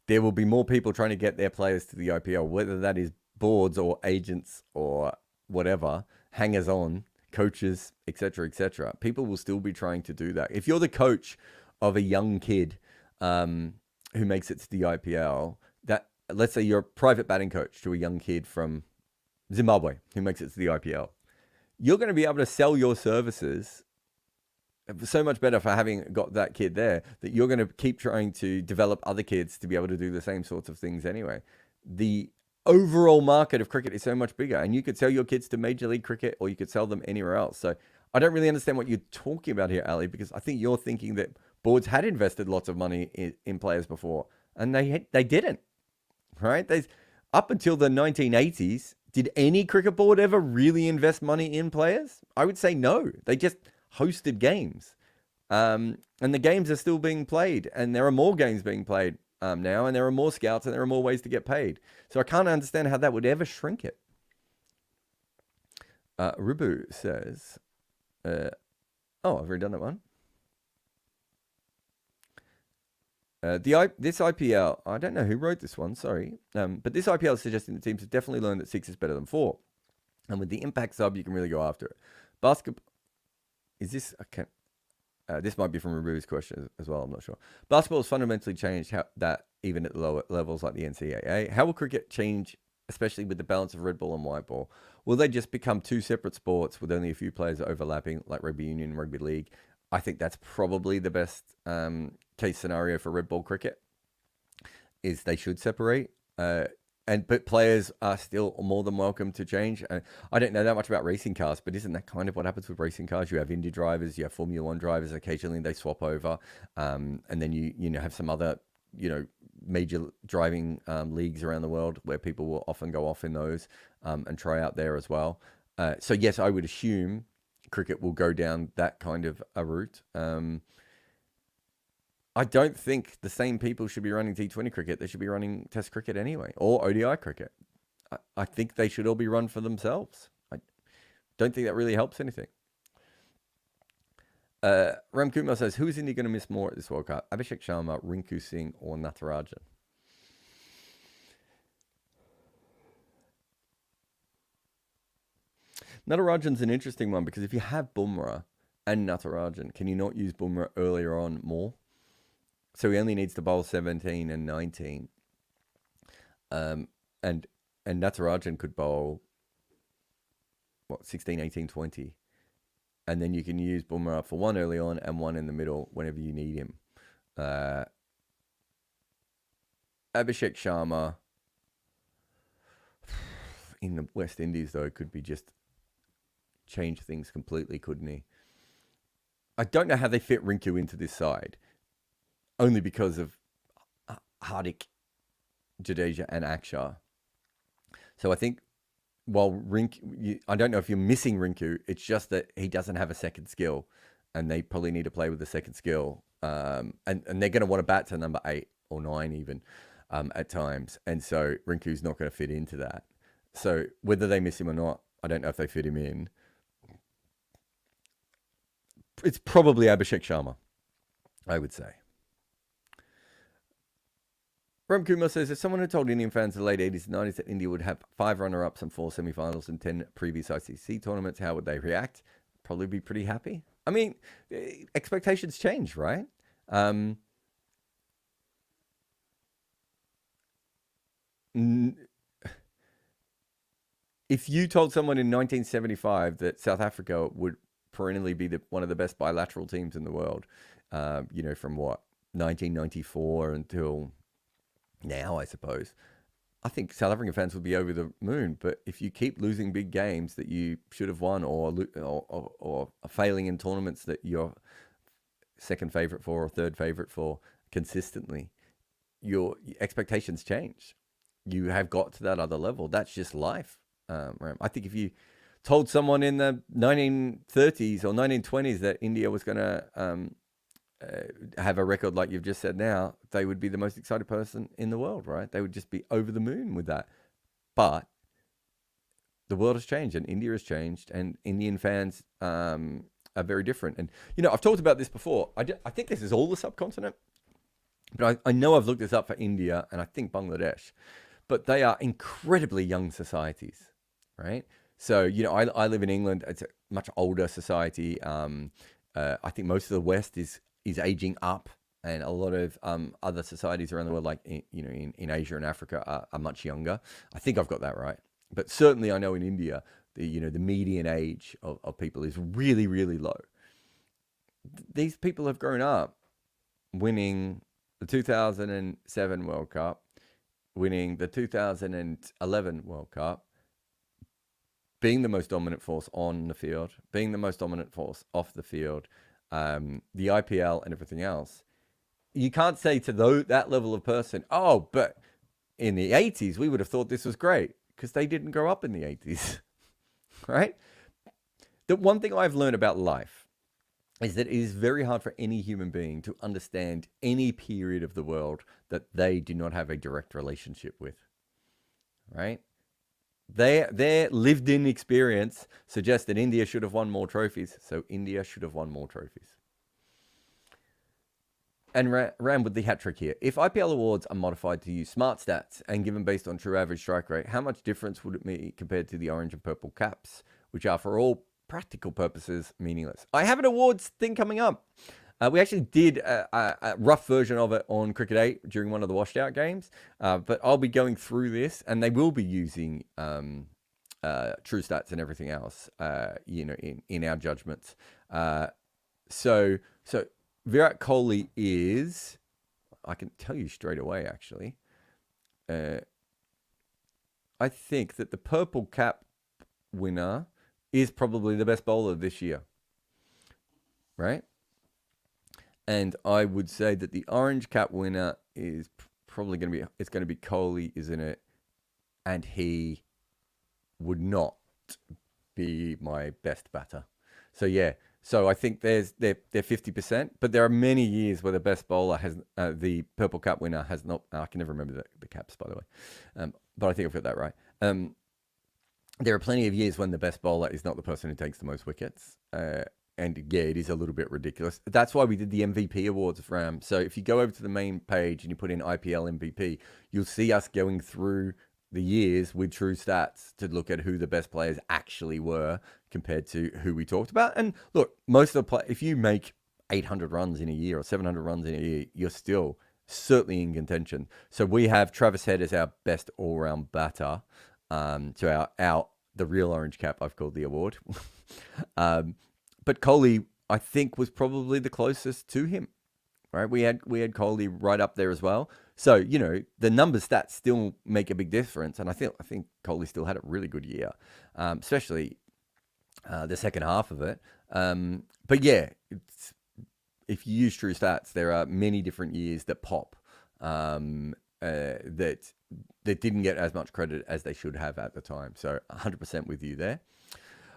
there will be more people trying to get their players to the IPL, whether that is boards or agents or whatever, hangers-on, coaches, etc., etc. People will still be trying to do that. If you're the coach of a young kid who makes it to the IPL, let's say you're a private batting coach to a young kid from Zimbabwe who makes it to the IPL, you're going to be able to sell your services so much better for having got that kid there, that you're going to keep trying to develop other kids to be able to do the same sorts of things anyway. The overall market of cricket is so much bigger, and you could sell your kids to Major League Cricket or you could sell them anywhere else. So I don't really understand what you're talking about here, Ali, because I think you're thinking that boards had invested lots of money in players before, and they didn't, right? Up until the 1980s, did any cricket board ever really invest money in players? I would say no. They just hosted games. And the games are still being played, and there are more games being played now, and there are more scouts, and there are more ways to get paid. So I can't understand how that would ever shrink it. Rubu says, I've already done that one. This IPL, I don't know who wrote this one, sorry. But this IPL is suggesting that teams have definitely learned that 6 is better than 4. And with the impact sub, you can really go after it. Basketball, is this, this might be from Rubu's question as well, I'm not sure. Basketball has fundamentally changed that even at the lower levels like the NCAA. How will cricket change, especially with the balance of red ball and white ball? Will they just become 2 separate sports with only a few players overlapping, like rugby union and rugby league? I think that's probably the best case scenario for red ball cricket, is they should separate. But players are still more than welcome to change. I don't know that much about racing cars, but isn't that kind of what happens with racing cars? You have Indy drivers, you have Formula One drivers. Occasionally they swap over, and then you have some other major driving leagues around the world where people will often go off in those and try out there as well. So yes, I would assume cricket will go down that kind of a route. I don't think the same people should be running T20 cricket. They should be running Test cricket anyway, or ODI cricket. I think they should all be run for themselves. I don't think that really helps anything. Ram Kumar says, who is India going to miss more at this World Cup? Abhishek Sharma, Rinku Singh, or Natarajan? Natarajan's an interesting one because if you have Bumrah and Natarajan, can you not use Bumrah earlier on more? So he only needs to bowl 17 and 19. And Natarajan could bowl, 16, 18, 20. And then you can use Bumrah for one early on and one in the middle whenever you need him. Abhishek Sharma in the West Indies, though, could be just change things completely, couldn't he? I don't know how they fit Rinku into this side, only because of Hardik, Jadeja, and Akshar. So I think while Rinku, I don't know if you're missing Rinku, it's just that he doesn't have a second skill, and they probably need to play with a second skill. And they're going to want to bat to number 8 or 9 even at times. And so Rinku's not going to fit into that. So whether they miss him or not, I don't know if they fit him in. It's probably Abhishek Sharma, I would say. Ram Kumar says, if someone had told Indian fans in the late 80s and 90s that India would have 5 runner-ups and 4 semi-finals and 10 previous ICC tournaments, how would they react? Probably be pretty happy. I mean, expectations change, right? If you told someone in 1975 that South Africa would perennially be one of the best bilateral teams in the world, from 1994 until now, I suppose, I think South African fans would be over the moon. But if you keep losing big games that you should have won, or failing in tournaments that you're second favorite for or third favorite for consistently, your expectations change. You have got to that other level. That's just life. I think if you told someone in the 1930s or 1920s that India was going to have a record like you've just said now, they would be the most excited person in the world, right? They would just be over the moon with that. But the world has changed and India has changed, and Indian fans are very different. And, I've talked about this before. I think this is all the subcontinent, but I know I've looked this up for India and I think Bangladesh, but they are incredibly young societies, right? So, I live in England. It's a much older society. I think most of the West is aging up, and a lot of other societies around the world, like in Asia and Africa, are much younger. I think I've got that right, but certainly I know in India, the median age of people is really, really low. These people have grown up winning the 2007 World Cup, winning the 2011 World Cup, being the most dominant force on the field, being the most dominant force off the field, the IPL and everything else. You can't say to that level of person, oh, but in the 80s, we would have thought this was great, because they didn't grow up in the 80s, right? The one thing I've learned about life is that it is very hard for any human being to understand any period of the world that they do not have a direct relationship with, right? Their lived-in experience suggests that India should have won more trophies, so India should have won more trophies. And Ram with the hat trick here. If IPL awards are modified to use smart stats and given based on true average strike rate, how much difference would it be compared to the orange and purple caps, which are for all practical purposes meaningless? I have an awards thing coming up. We actually did a rough version of it on Cricket 8 during one of the washed out games, but I'll be going through this, and they will be using true stats and everything else, in our judgments. So Virat Kohli is, I can tell you straight away, actually. I think that the purple cap winner is probably the best bowler this year, right? And I would say that the orange cap winner is probably going to be Kohli, isn't it? And he would not be my best batter. So yeah, so I think they're 50%, but there are many years where the best bowler has the purple cap winner has not. I can never remember the caps, by the way, but I think I've got that right. There are plenty of years when the best bowler is not the person who takes the most wickets. And yeah, it is a little bit ridiculous. That's why we did the MVP awards, Ram. So if you go over to the main page and you put in IPL MVP, you'll see us going through the years with true stats to look at who the best players actually were compared to who we talked about. And look, most of the if you make 800 runs in a year or 700 runs in a year, you're still certainly in contention. So we have Travis Head as our best all-round batter. To our the real orange cap, I've called the award. But Kohli, I think, was probably the closest to him. Right, we had Kohli right up there as well. So the number stats still make a big difference, and I think Kohli still had a really good year, especially the second half of it. But yeah, if you use true stats, there are many different years that pop that didn't get as much credit as they should have at the time. So 100% with you there.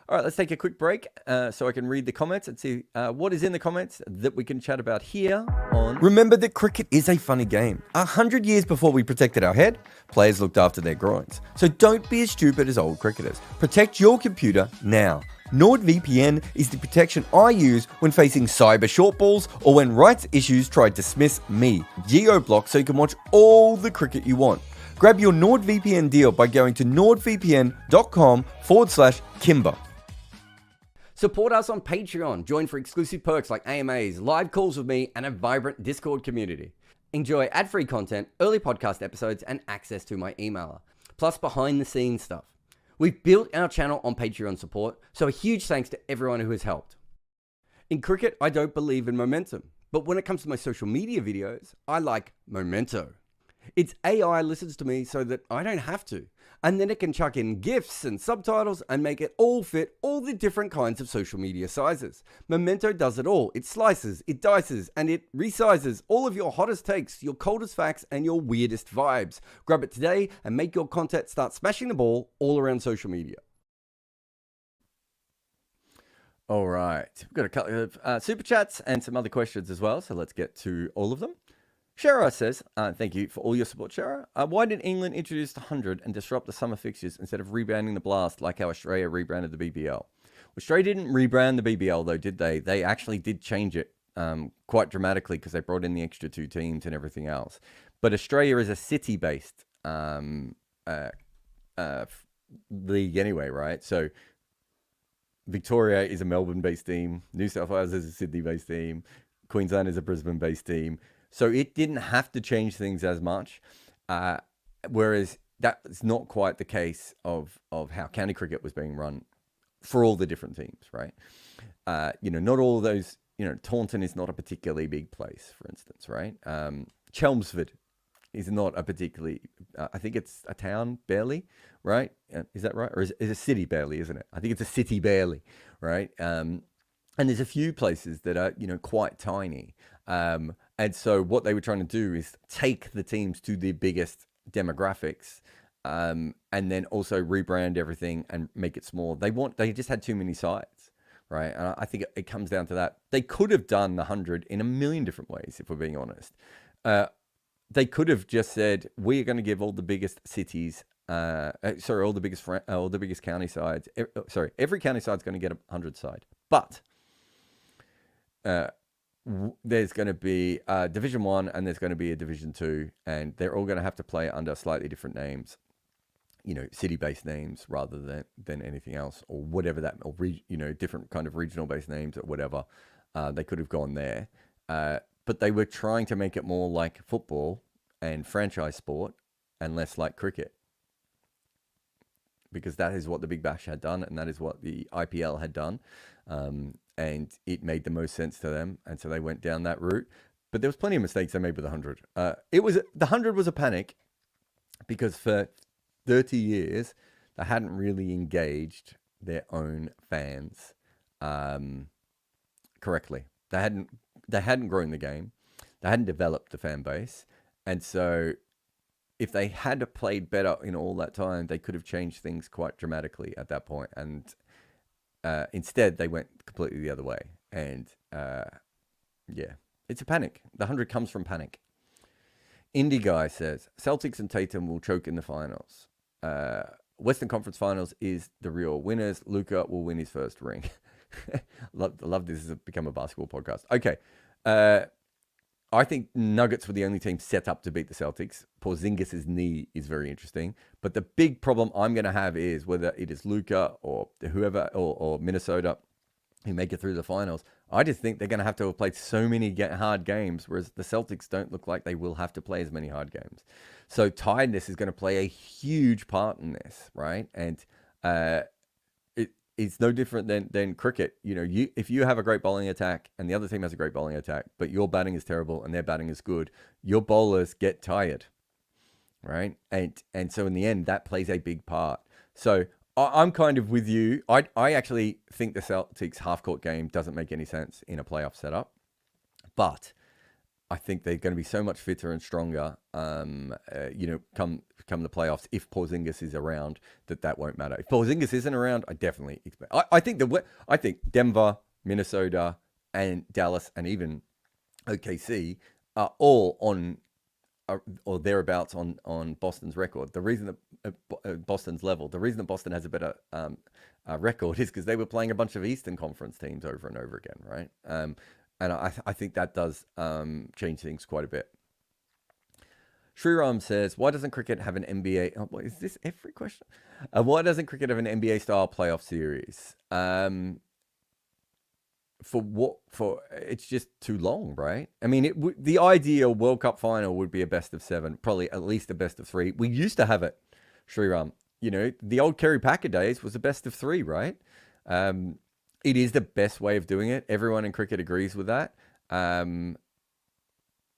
All right, let's take a quick break so I can read the comments and see what is in the comments that we can chat about here on... Remember that cricket is a funny game. 100 years before we protected our head, players looked after their groins. So don't be as stupid as old cricketers. Protect your computer now. NordVPN is the protection I use when facing cyber short balls or when rights issues try to dismiss me. Geo-block so you can watch all the cricket you want. Grab your NordVPN deal by going to nordvpn.com/Kimber. Support us on Patreon. Join for exclusive perks like AMAs, live calls with me, and a vibrant Discord community. Enjoy ad-free content, early podcast episodes, and access to my emailer. Plus behind-the-scenes stuff. We've built our channel on Patreon support, so a huge thanks to everyone who has helped. In cricket, I don't believe in momentum. But when it comes to my social media videos, I like memento. Its AI listens to me so that I don't have to. And then it can chuck in GIFs and subtitles and make it all fit all the different kinds of social media sizes. Memento does it all. It slices, it dices, and it resizes all of your hottest takes, your coldest facts, and your weirdest vibes. Grab it today and make your content start smashing the ball all around social media. All right. We've got a couple of super chats and some other questions as well, so let's get to all of them. Shara says, thank you for all your support, Shara. Why did England introduce the 100 and disrupt the summer fixtures instead of rebranding the Blast like how Australia rebranded the BBL? Australia didn't rebrand the BBL though, did they? They actually did change it quite dramatically because they brought in the extra 2 teams and everything else. But Australia is a city-based league anyway, right? So Victoria is a Melbourne-based team. New South Wales is a Sydney-based team. Queensland is a Brisbane-based team. So it didn't have to change things as much, whereas that's not quite the case of how county cricket was being run for all the different teams, right? Not all of those, Taunton is not a particularly big place, for instance, right? Chelmsford is not a particularly, I think it's a town barely, right? Is that right? Or is it a city barely, isn't it? I think it's a city barely, right? And there's a few places that are, quite tiny. And so what they were trying to do is take the teams to the biggest demographics, and then also rebrand everything and make it small. They just had too many sides, right? And I think it comes down to that. They could have done the 100 in a million different ways, if we're being honest. They could have just said, we are going to give all the biggest cities, all the biggest county sides. Every county side's going to get a 100 side, but there's going to be Division 1 and there's going to be a Division 2, and they're all going to have to play under slightly different names, city-based names rather than anything else, or whatever that, or different kind of regional-based names or whatever. They could have gone there, but they were trying to make it more like football and franchise sport and less like cricket, because that is what the Big Bash had done, and that is what the IPL had done. And it made the most sense to them, and so they went down that route. But there was plenty of mistakes they made with the 100. The 100 was a panic because for 30 years they hadn't really engaged their own fans correctly. They hadn't grown the game, they hadn't developed the fan base, and so if they had played better in all that time, they could have changed things quite dramatically at that point. And instead, they went completely the other way. And it's a panic. The 100 comes from panic. Indie Guy says, Celtics and Tatum will choke in the finals. Western Conference Finals is the real winners. Luka will win his first ring. love this has become a basketball podcast. Okay. I think Nuggets were the only team set up to beat the Celtics. Porzingis' knee is very interesting. But the big problem I'm going to have is whether it is Luka or whoever or Minnesota who make it through the finals. I just think they're going to have played so many hard games, whereas the Celtics don't look like they will have to play as many hard games. So tiredness is going to play a huge part in this, right? And it's no different than cricket. You know, if you have a great bowling attack and the other team has a great bowling attack, but your batting is terrible and their batting is good, your bowlers get tired, right? And so in the end, that plays a big part. So I'm kind of with you. I actually think the Celtics half-court game doesn't make any sense in a playoff setup, but I think they're going to be so much fitter and stronger, come the playoffs. If Porzingis is around, that won't matter. If Porzingis isn't around, I definitely expect. I think Denver, Minnesota, and Dallas, and even OKC are all on or thereabouts on Boston's record. The reason that Boston's level, the reason that Boston has a better record is because they were playing a bunch of Eastern Conference teams over and over again, right? And I think that does change things quite a bit. Sriram says, why doesn't cricket have an NBA? Oh, is this every question? Why doesn't cricket have an NBA style playoff series? For it's just too long, right? I mean, the ideal World Cup final would be a best of 7, probably at least a best of 3. We used to have it, Sriram. You know, the old Kerry Packer days was a best of 3, right? It is the best way of doing it. Everyone in cricket agrees with that. I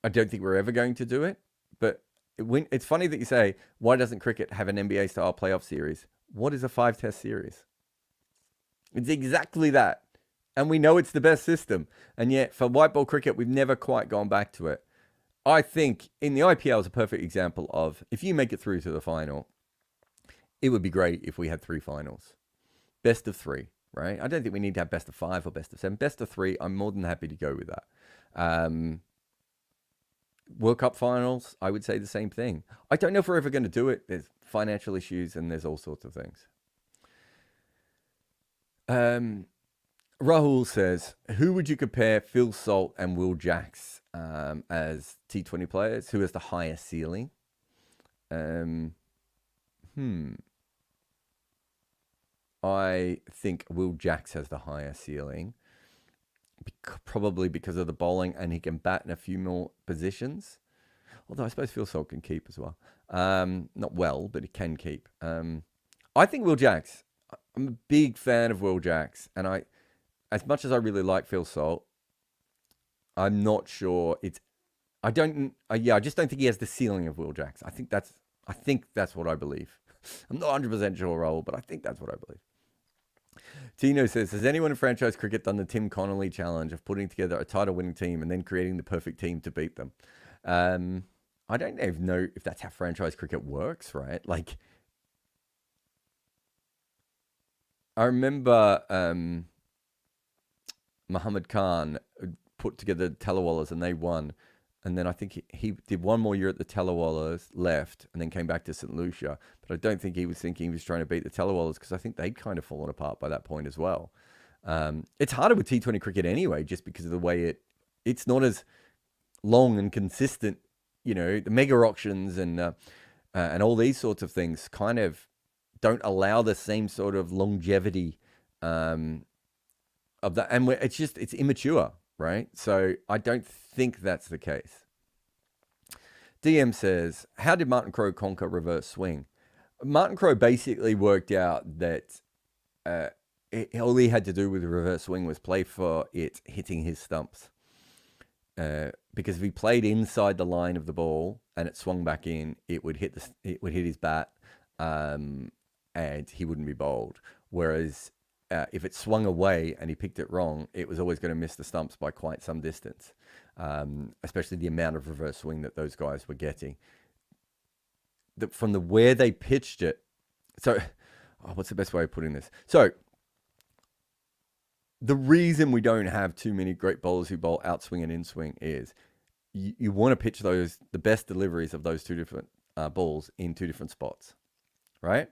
don't think we're ever going to do it, but it's funny that you say, why doesn't cricket have an NBA style playoff series? What is a 5-test series? It's exactly that. And we know it's the best system. And yet for white ball cricket, we've never quite gone back to it. I think in the IPL is a perfect example of, if you make it through to the final, it would be great if we had 3 finals. Best of 3, right? I don't think we need to have best of 5 or best of 7. Best of 3, I'm more than happy to go with that. World Cup finals, I would say the same thing. I don't know if we're ever going to do it. There's financial issues and there's all sorts of things. Rahul says, who would you compare Phil Salt and Will Jacks as T20 players? Who has the highest ceiling? I think Will Jacks has the higher ceiling, probably because of the bowling, and he can bat in a few more positions. Although I suppose Phil Salt can keep as well. Not well, but he can keep. I think Will Jacks. I'm a big fan of Will Jacks, and as much as I really like Phil Salt, I'm not sure I just don't think he has the ceiling of Will Jacks. I think that's what I believe. I'm not 100% sure, Raul, but I think that's what I believe. Tino says, has anyone in franchise cricket done the Tim Connolly challenge of putting together a title-winning team and then creating the perfect team to beat them? I don't know if that's how franchise cricket works, right? Like, I remember Muhammad Khan put together the Telewallahs and they won. And then I think he did one more year at the Telewallahs, left, and then came back to St. Lucia. But I don't think he was thinking he was trying to beat the Telewallahs because I think they'd kind of fallen apart by that point as well. It's harder with T20 cricket anyway, just because of the way it's not as long and consistent. You know, the mega auctions and all these sorts of things kind of don't allow the same sort of longevity of that. And it's immature, right? So I don't think that's the case. DM says, how did Martin Crowe conquer reverse swing? Martin Crowe basically worked out that all he had to do with the reverse swing was play for it hitting his stumps. Because if he played inside the line of the ball and it swung back in, it would hit his bat, and he wouldn't be bowled. Whereas if it swung away and he picked it wrong, it was always going to miss the stumps by quite some distance, especially the amount of reverse swing that those guys were getting. From where they pitched it. So, what's the best way of putting this? So, the reason we don't have too many great bowlers who bowl outswing and inswing is you want to pitch the best deliveries of those two different balls in two different spots, right?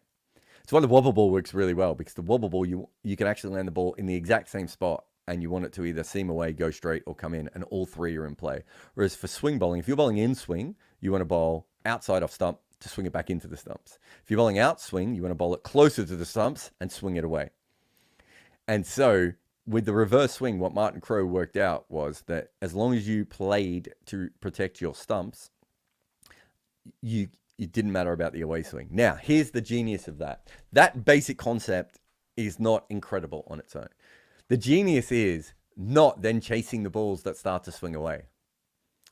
It's why the wobble ball works really well, because the wobble ball, you can actually land the ball in the exact same spot and you want it to either seam away, go straight, or come in, and all three are in play. Whereas for swing bowling, if you're bowling in swing, you want to bowl outside off stump to swing it back into the stumps. If you're bowling out swing, you want to bowl it closer to the stumps and swing it away. And so with the reverse swing, what Martin Crowe worked out was that as long as you played to protect your stumps, it didn't matter about the away swing. Now, here's the genius of that. That basic concept is not incredible on its own. The genius is not then chasing the balls that start to swing away,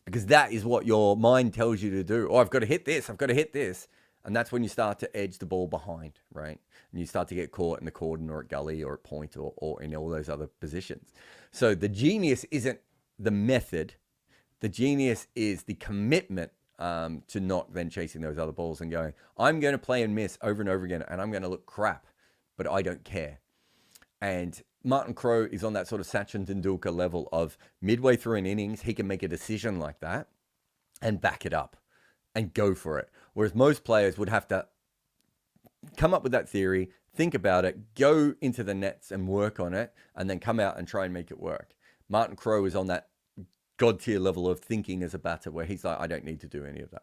because that is what your mind tells you to do. Oh, I've got to hit this. I've got to hit this. And that's when you start to edge the ball behind, right? And you start to get caught in the cordon or at gully or at point or in all those other positions. So the genius isn't the method. The genius is the commitment to not then chasing those other balls and going, I'm going to play and miss over and over again, and I'm going to look crap, but I don't care. And Martin Crowe is on that sort of Sachin Tendulkar level of midway through an innings, he can make a decision like that and back it up and go for it. Whereas most players would have to come up with that theory, think about it, go into the nets and work on it, and then come out and try and make it work. Martin Crowe is on that God tier level of thinking as a batter where he's like, I don't need to do any of that.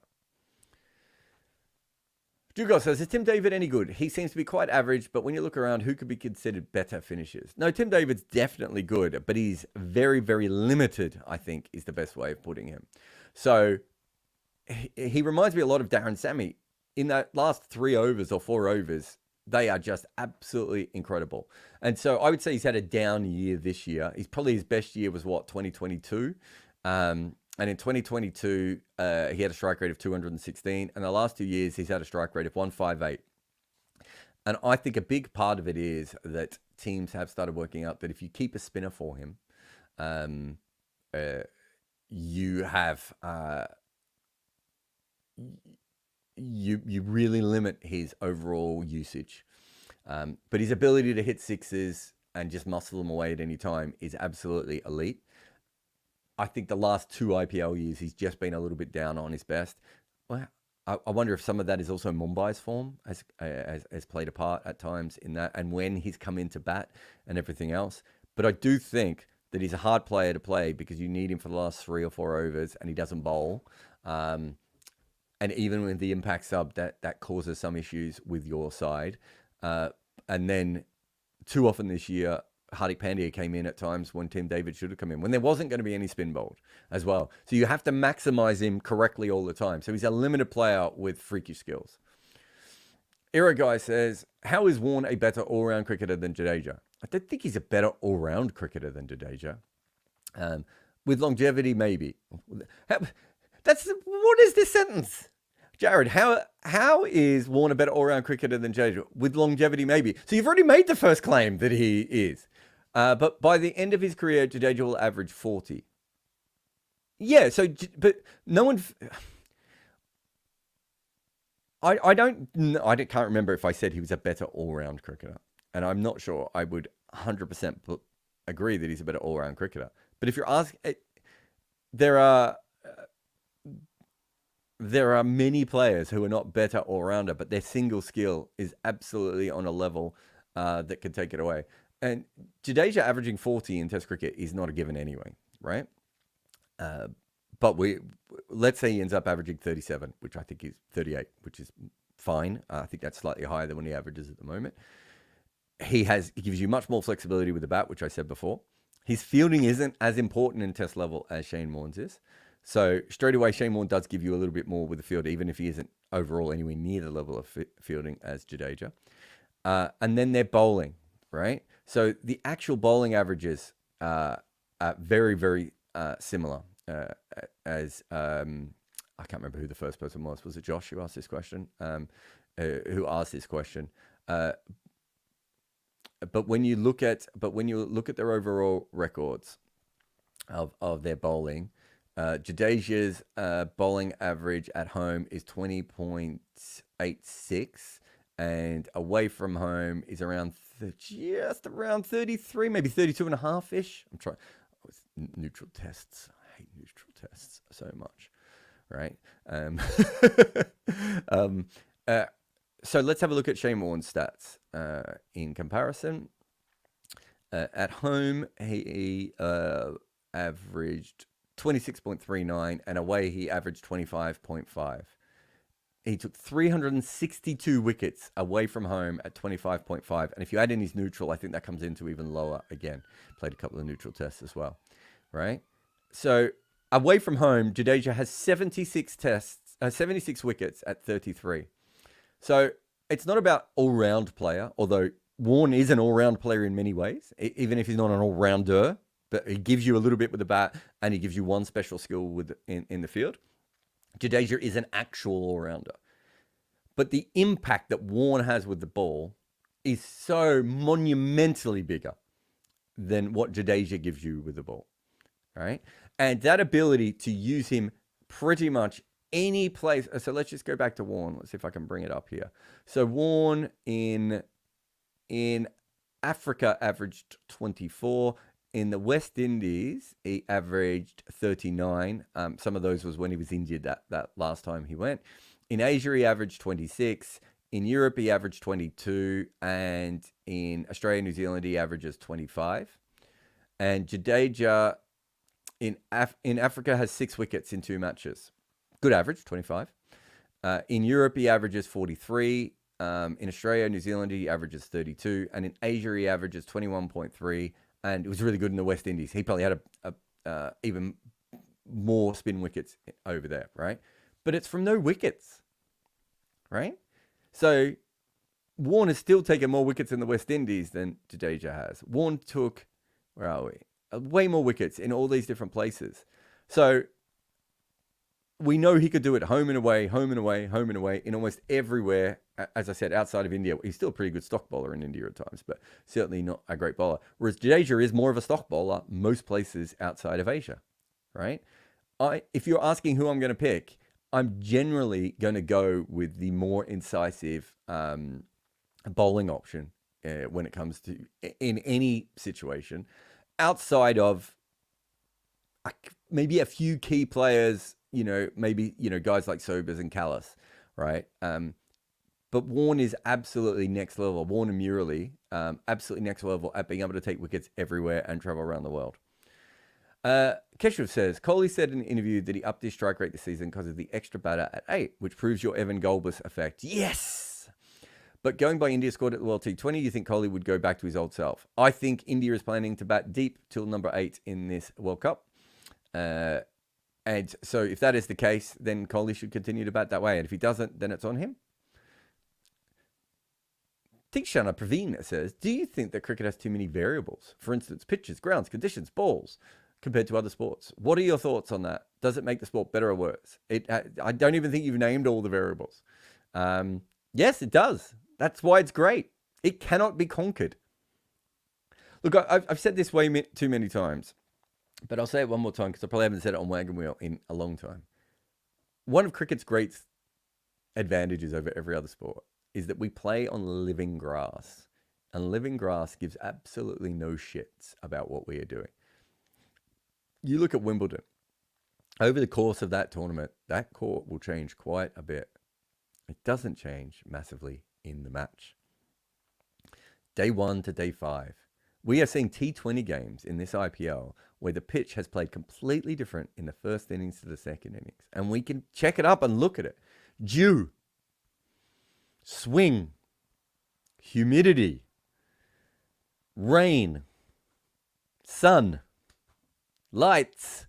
Dugas says, is Tim David any good? He seems to be quite average, but when you look around, who could be considered better finishers? No, Tim David's definitely good, but he's very, very limited, I think, is the best way of putting him. So he reminds me a lot of Darren Sammy. In that last 3 overs or 4 overs, they are just absolutely incredible. And so I would say he's had a down year this year. He's probably his best year was 2022. And in 2022, he had a strike rate of 216. And the last 2 years, he's had a strike rate of 158. And I think a big part of it is that teams have started working out that if you keep a spinner for him, you have you really limit his overall usage. But his ability to hit sixes and just muscle them away at any time is absolutely elite. I think the last 2 IPL years, he's just been a little bit down on his best. Well, I wonder if some of that is also Mumbai's form has played a part at times in that, and when he's come into bat and everything else. But I do think that he's a hard player to play because you need him for the last 3 or 4 overs, and he doesn't bowl. And even with the impact sub, that causes some issues with your side. And then too often this year, Hardik Pandya came in at times when Tim David should have come in, when there wasn't going to be any spin bowled as well. So you have to maximize him correctly all the time. So he's a limited player with freaky skills. Era Guy says, how is Warne a better all-round cricketer than Jadeja? I don't think he's a better all-round cricketer than Jadeja. With longevity, maybe. What is this sentence? Jarrod, how is Warne a better all-round cricketer than Jadeja? With longevity, maybe. So you've already made the first claim that he is. But by the end of his career, Jadeja will average 40. Yeah, but no one... I can't remember if I said he was a better all-round cricketer. And I'm not sure I would 100% agree that he's a better all-round cricketer. But if you're asking... There are many players who are not better all-rounder, but their single skill is absolutely on a level that could take it away. And Jadeja averaging 40 in Test cricket is not a given anyway, right? But let's say he ends up averaging 37, which I think is 38, which is fine. I think that's slightly higher than what he averages at the moment. He gives you much more flexibility with the bat, which I said before. His fielding isn't as important in Test level as Shane Warne's is. So straight away, Shane Warne does give you a little bit more with the field, even if he isn't overall anywhere near the level of fielding as Jadeja. And then they're bowling, right? So the actual bowling averages are very, very similar. As I can't remember who the first person was. Was it Josh who asked this question? But when you look at their overall records of their bowling, Jadeja's bowling average at home is 20.86, and away from home is just around 33, maybe 32.5-ish. I'm trying with neutral tests. I hate neutral tests so much, right? So let's have a look at Shane Warne's stats in comparison. At home, he averaged 26.39, and away he averaged 25.5. He took 362 wickets away from home at 25.5. And if you add in his neutral, I think that comes into even lower again. Played a couple of neutral tests as well, right? So away from home, Jadeja has 76 wickets at 33. So it's not about all-round player, although Warne is an all-round player in many ways, even if he's not an all-rounder, but he gives you a little bit with the bat and he gives you one special skill in the field. Jadeja is an actual all-rounder. But the impact that Warne has with the ball is so monumentally bigger than what Jadeja gives you with the ball, right? And that ability to use him pretty much any place. So let's just go back to Warne. Let's see if I can bring it up here. So Warne in Africa averaged 24. In the West Indies, he averaged 39. Some of those was when he was injured that last time he went. In Asia, he averaged 26. In Europe, he averaged 22. And in Australia and New Zealand, he averages 25. And Jadeja in Africa has 6 wickets in 2 matches. Good average, 25. In Europe, he averages 43. In Australia and New Zealand, he averages 32. And in Asia, he averages 21.3. And it was really good in the West Indies. He probably had a even more spin wickets over there, right? But it's from no wickets, right? So Warne has still taken more wickets in the West Indies than Jadeja has. Warne took, where are we? Way more wickets in all these different places. So we know he could do it home and away, home and away, home and away, in almost everywhere. As I said, outside of India, he's still a pretty good stock bowler in India at times, but certainly not a great bowler. Whereas Jadeja is more of a stock bowler most places outside of Asia, right? If you're asking who I'm going to pick, I'm generally going to go with the more incisive bowling option when it comes to in any situation, outside of maybe a few key players. Maybe, guys like Sobers and Callis, right? But Warne is absolutely next level. Warne and Murali, absolutely next level at being able to take wickets everywhere and travel around the world. Keshav says, Kohli said in an interview that he upped his strike rate this season because of the extra batter at 8, which proves your Evan Goldbus effect. Yes! But going by India scored at the World T20, you think Kohli would go back to his old self? I think India is planning to bat deep till number 8 in this World Cup. And so if that is the case, then Kohli should continue to bat that way. And if he doesn't, then it's on him. Tikshana Praveen says, do you think that cricket has too many variables? For instance, pitches, grounds, conditions, balls, compared to other sports. What are your thoughts on that? Does it make the sport better or worse? I don't even think you've named all the variables. Yes, it does. That's why it's great. It cannot be conquered. Look, I've said this way too many times, but I'll say it one more time because I probably haven't said it on Wagon Wheel in a long time. One of cricket's great advantages over every other sport is that we play on living grass. And living grass gives absolutely no shits about what we are doing. You look at Wimbledon. Over the course of that tournament, that court will change quite a bit. It doesn't change massively in the match. Day 1 to day 5. We are seeing T20 games in this IPL where the pitch has played completely different in the first innings to the second innings. And we can check it up and look at it. Dew, swing, humidity, rain, sun, lights.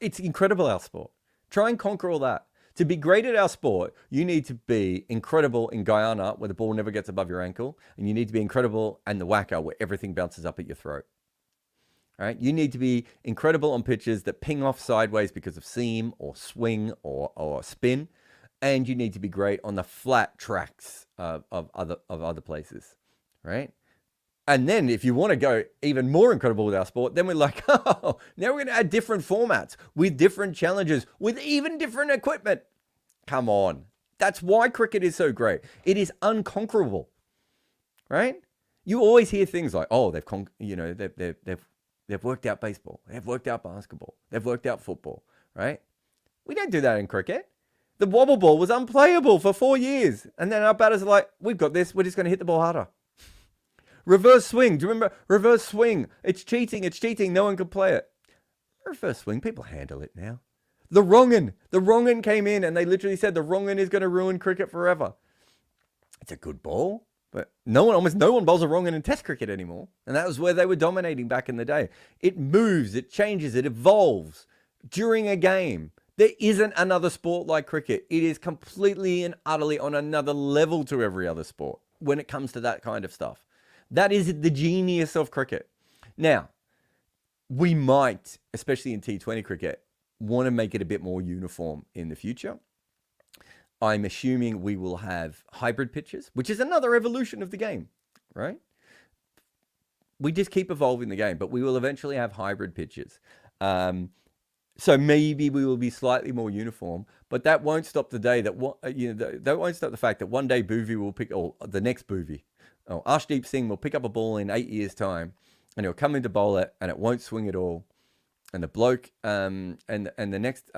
It's incredible, our sport. Try and conquer all that. To be great at our sport, you need to be incredible in Guyana, where the ball never gets above your ankle. And you need to be incredible in the Wacker, where everything bounces up at your throat. All right? You need to be incredible on pitches that ping off sideways because of seam or swing or spin. And you need to be great on the flat tracks of other places, right? And then if you want to go even more incredible with our sport, then we're like, oh, now we're going to add different formats with different challenges, with even different equipment. Come on. That's why cricket is so great. It is unconquerable, right? You always hear things like, oh, they've worked out baseball. They've worked out basketball. They've worked out football, right? We don't do that in cricket. The wobble ball was unplayable for 4 years. And then our batters are like, we've got this. We're just going to hit the ball harder. Reverse swing. Do you remember reverse swing? It's cheating. It's cheating. No one can play it. Reverse swing. People handle it now. The wrong-un came in and they literally said the wrong-un is going to ruin cricket forever. It's a good ball, but almost no one bowls a wrong-un in Test cricket anymore. And that was where they were dominating back in the day. It moves, it changes, it evolves during a game. There isn't another sport like cricket. It is completely and utterly on another level to every other sport when it comes to that kind of stuff. That is the genius of cricket. Now, we might, especially in T20 cricket, want to make it a bit more uniform in the future. I'm assuming we will have hybrid pitches, which is another evolution of the game, right? We just keep evolving the game, but we will eventually have hybrid pitches. So maybe we will be slightly more uniform, but that won't stop the day that that won't stop the fact that one day Bhuvi will pick, or the next Bhuvi, Arshdeep Singh will pick up a ball in 8 years' time, and he'll come into bowl it, and it won't swing at all. And the bloke and the next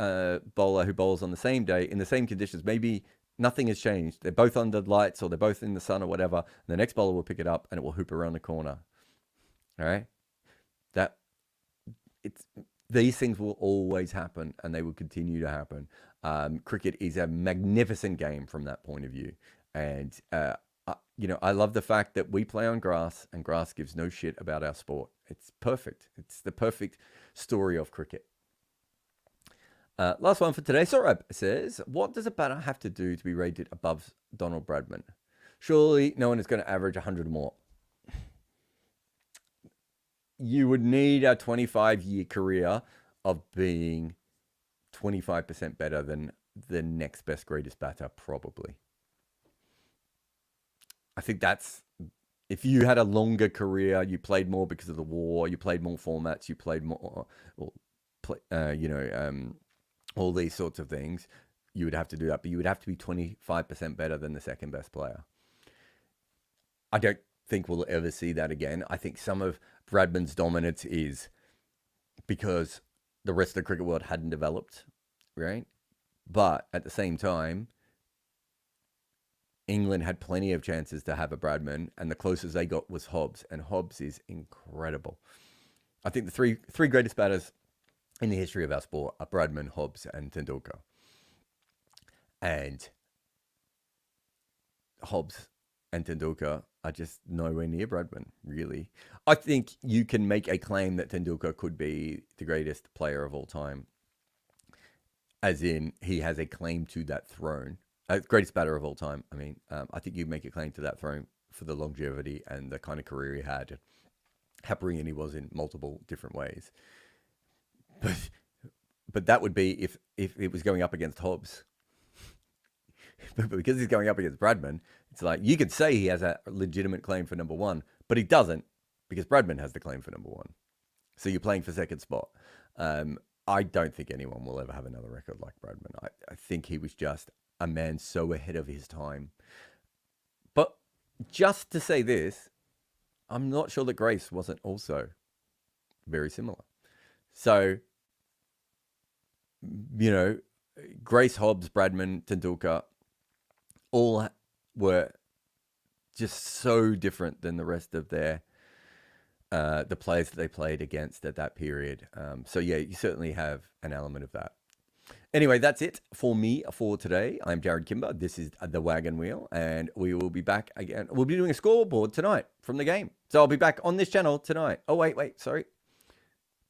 bowler who bowls on the same day in the same conditions, maybe nothing has changed. They're both under lights or they're both in the sun or whatever. And the next bowler will pick it up and it will hoop around the corner. All right, these things will always happen and they will continue to happen. Cricket is a magnificent game from that point of view. And, I love the fact that we play on grass and grass gives no shit about our sport. It's perfect. It's the perfect story of cricket. Last one for today. Sorab says, what does a batter have to do to be rated above Donald Bradman? Surely no one is going to average 100 or more. You would need a 25-year career of being 25% better than the next best greatest batter, probably. I think that's, if you had a longer career, you played more because of the war, you played more formats, you played more, all these sorts of things, you would have to do that. But you would have to be 25% better than the second best player. I don't think we'll ever see that again. I think some of Bradman's dominance is because the rest of the cricket world hadn't developed, right? But at the same time, England had plenty of chances to have a Bradman, and the closest they got was Hobbs, and Hobbs is incredible. I think the three greatest batters in the history of our sport are Bradman, Hobbs, and Tendulkar. And Hobbs and Tendulkar are just nowhere near Bradman, really. I think you can make a claim that Tendulkar could be the greatest player of all time, as in he has a claim to that throne. Greatest batter of all time. I mean, I think you make a claim to that throne for the longevity and the kind of career he had, how brilliant he was in multiple different ways. But that would be if it was going up against Hobbs. But because he's going up against Bradman, it's like you could say he has a legitimate claim for number one, but he doesn't because Bradman has the claim for number one. So you're playing for second spot. I don't think anyone will ever have another record like Bradman. I think he was just a man so ahead of his time. But just to say this, I'm not sure that Grace wasn't also very similar. So, Grace, Hobbs, Bradman, Tendulkar, all were just so different than the rest of their the players that they played against at that period. So yeah, you certainly have an element of that. Anyway, that's it for me for today. I'm Jarrod Kimber. This is the Wagon Wheel, and we will be back again. We'll be doing a scoreboard tonight from the game. So I'll be back on this channel tonight. Oh, wait, sorry.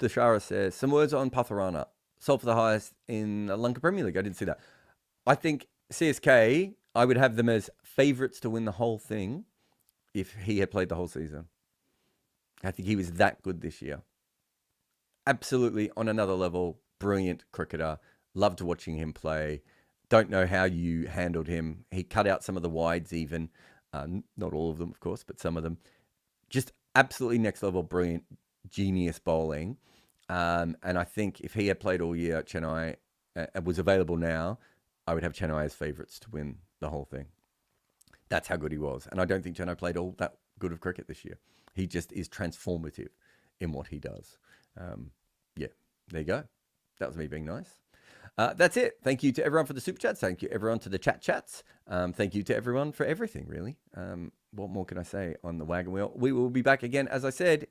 Dashara says, some words on Pathirana. Sold for the highest in the Lanka Premier League. I didn't see that. I think CSK, I would have them as favourites to win the whole thing if he had played the whole season. I think he was that good this year. Absolutely on another level. Brilliant cricketer. Loved watching him play. Don't know how you handled him. He cut out some of the wides even. Not all of them, of course, but some of them. Just absolutely next level, brilliant, genius bowling. And I think if he had played all year at Chennai, was available now, I would have Chennai as favourites to win the whole thing. That's how good he was. And I don't think Chennai played all that good of cricket this year. He just is transformative in what he does. Yeah, there you go. That was me being nice. That's it. Thank you to everyone for the super chats. Thank you everyone to the chats. Thank you to everyone for everything, really. What more can I say on the Wagon Wheel? We will be back again, as I said,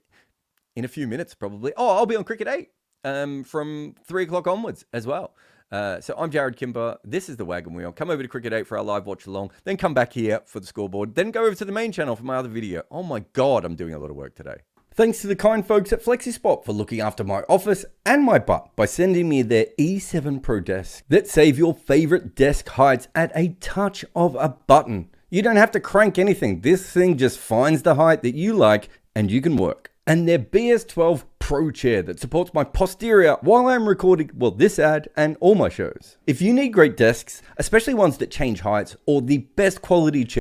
in a few minutes, probably. Oh, I'll be on Cricket 8 from 3 o'clock onwards as well. So I'm Jarrod Kimber. This is the Wagon Wheel. Come over to Cricket 8 for our live watch along. Then come back here for the scoreboard. Then go over to the main channel for my other video. Oh my God, I'm doing a lot of work today. Thanks to the kind folks at FlexiSpot for looking after my office and my butt by sending me their E7 Pro desk that save your favorite desk heights at a touch of a button. You don't have to crank anything. This thing just finds the height that you like and you can work. And their BS12 Pro chair that supports my posterior while I'm recording, well, this ad and all my shows. If you need great desks, especially ones that change heights or the best quality chair,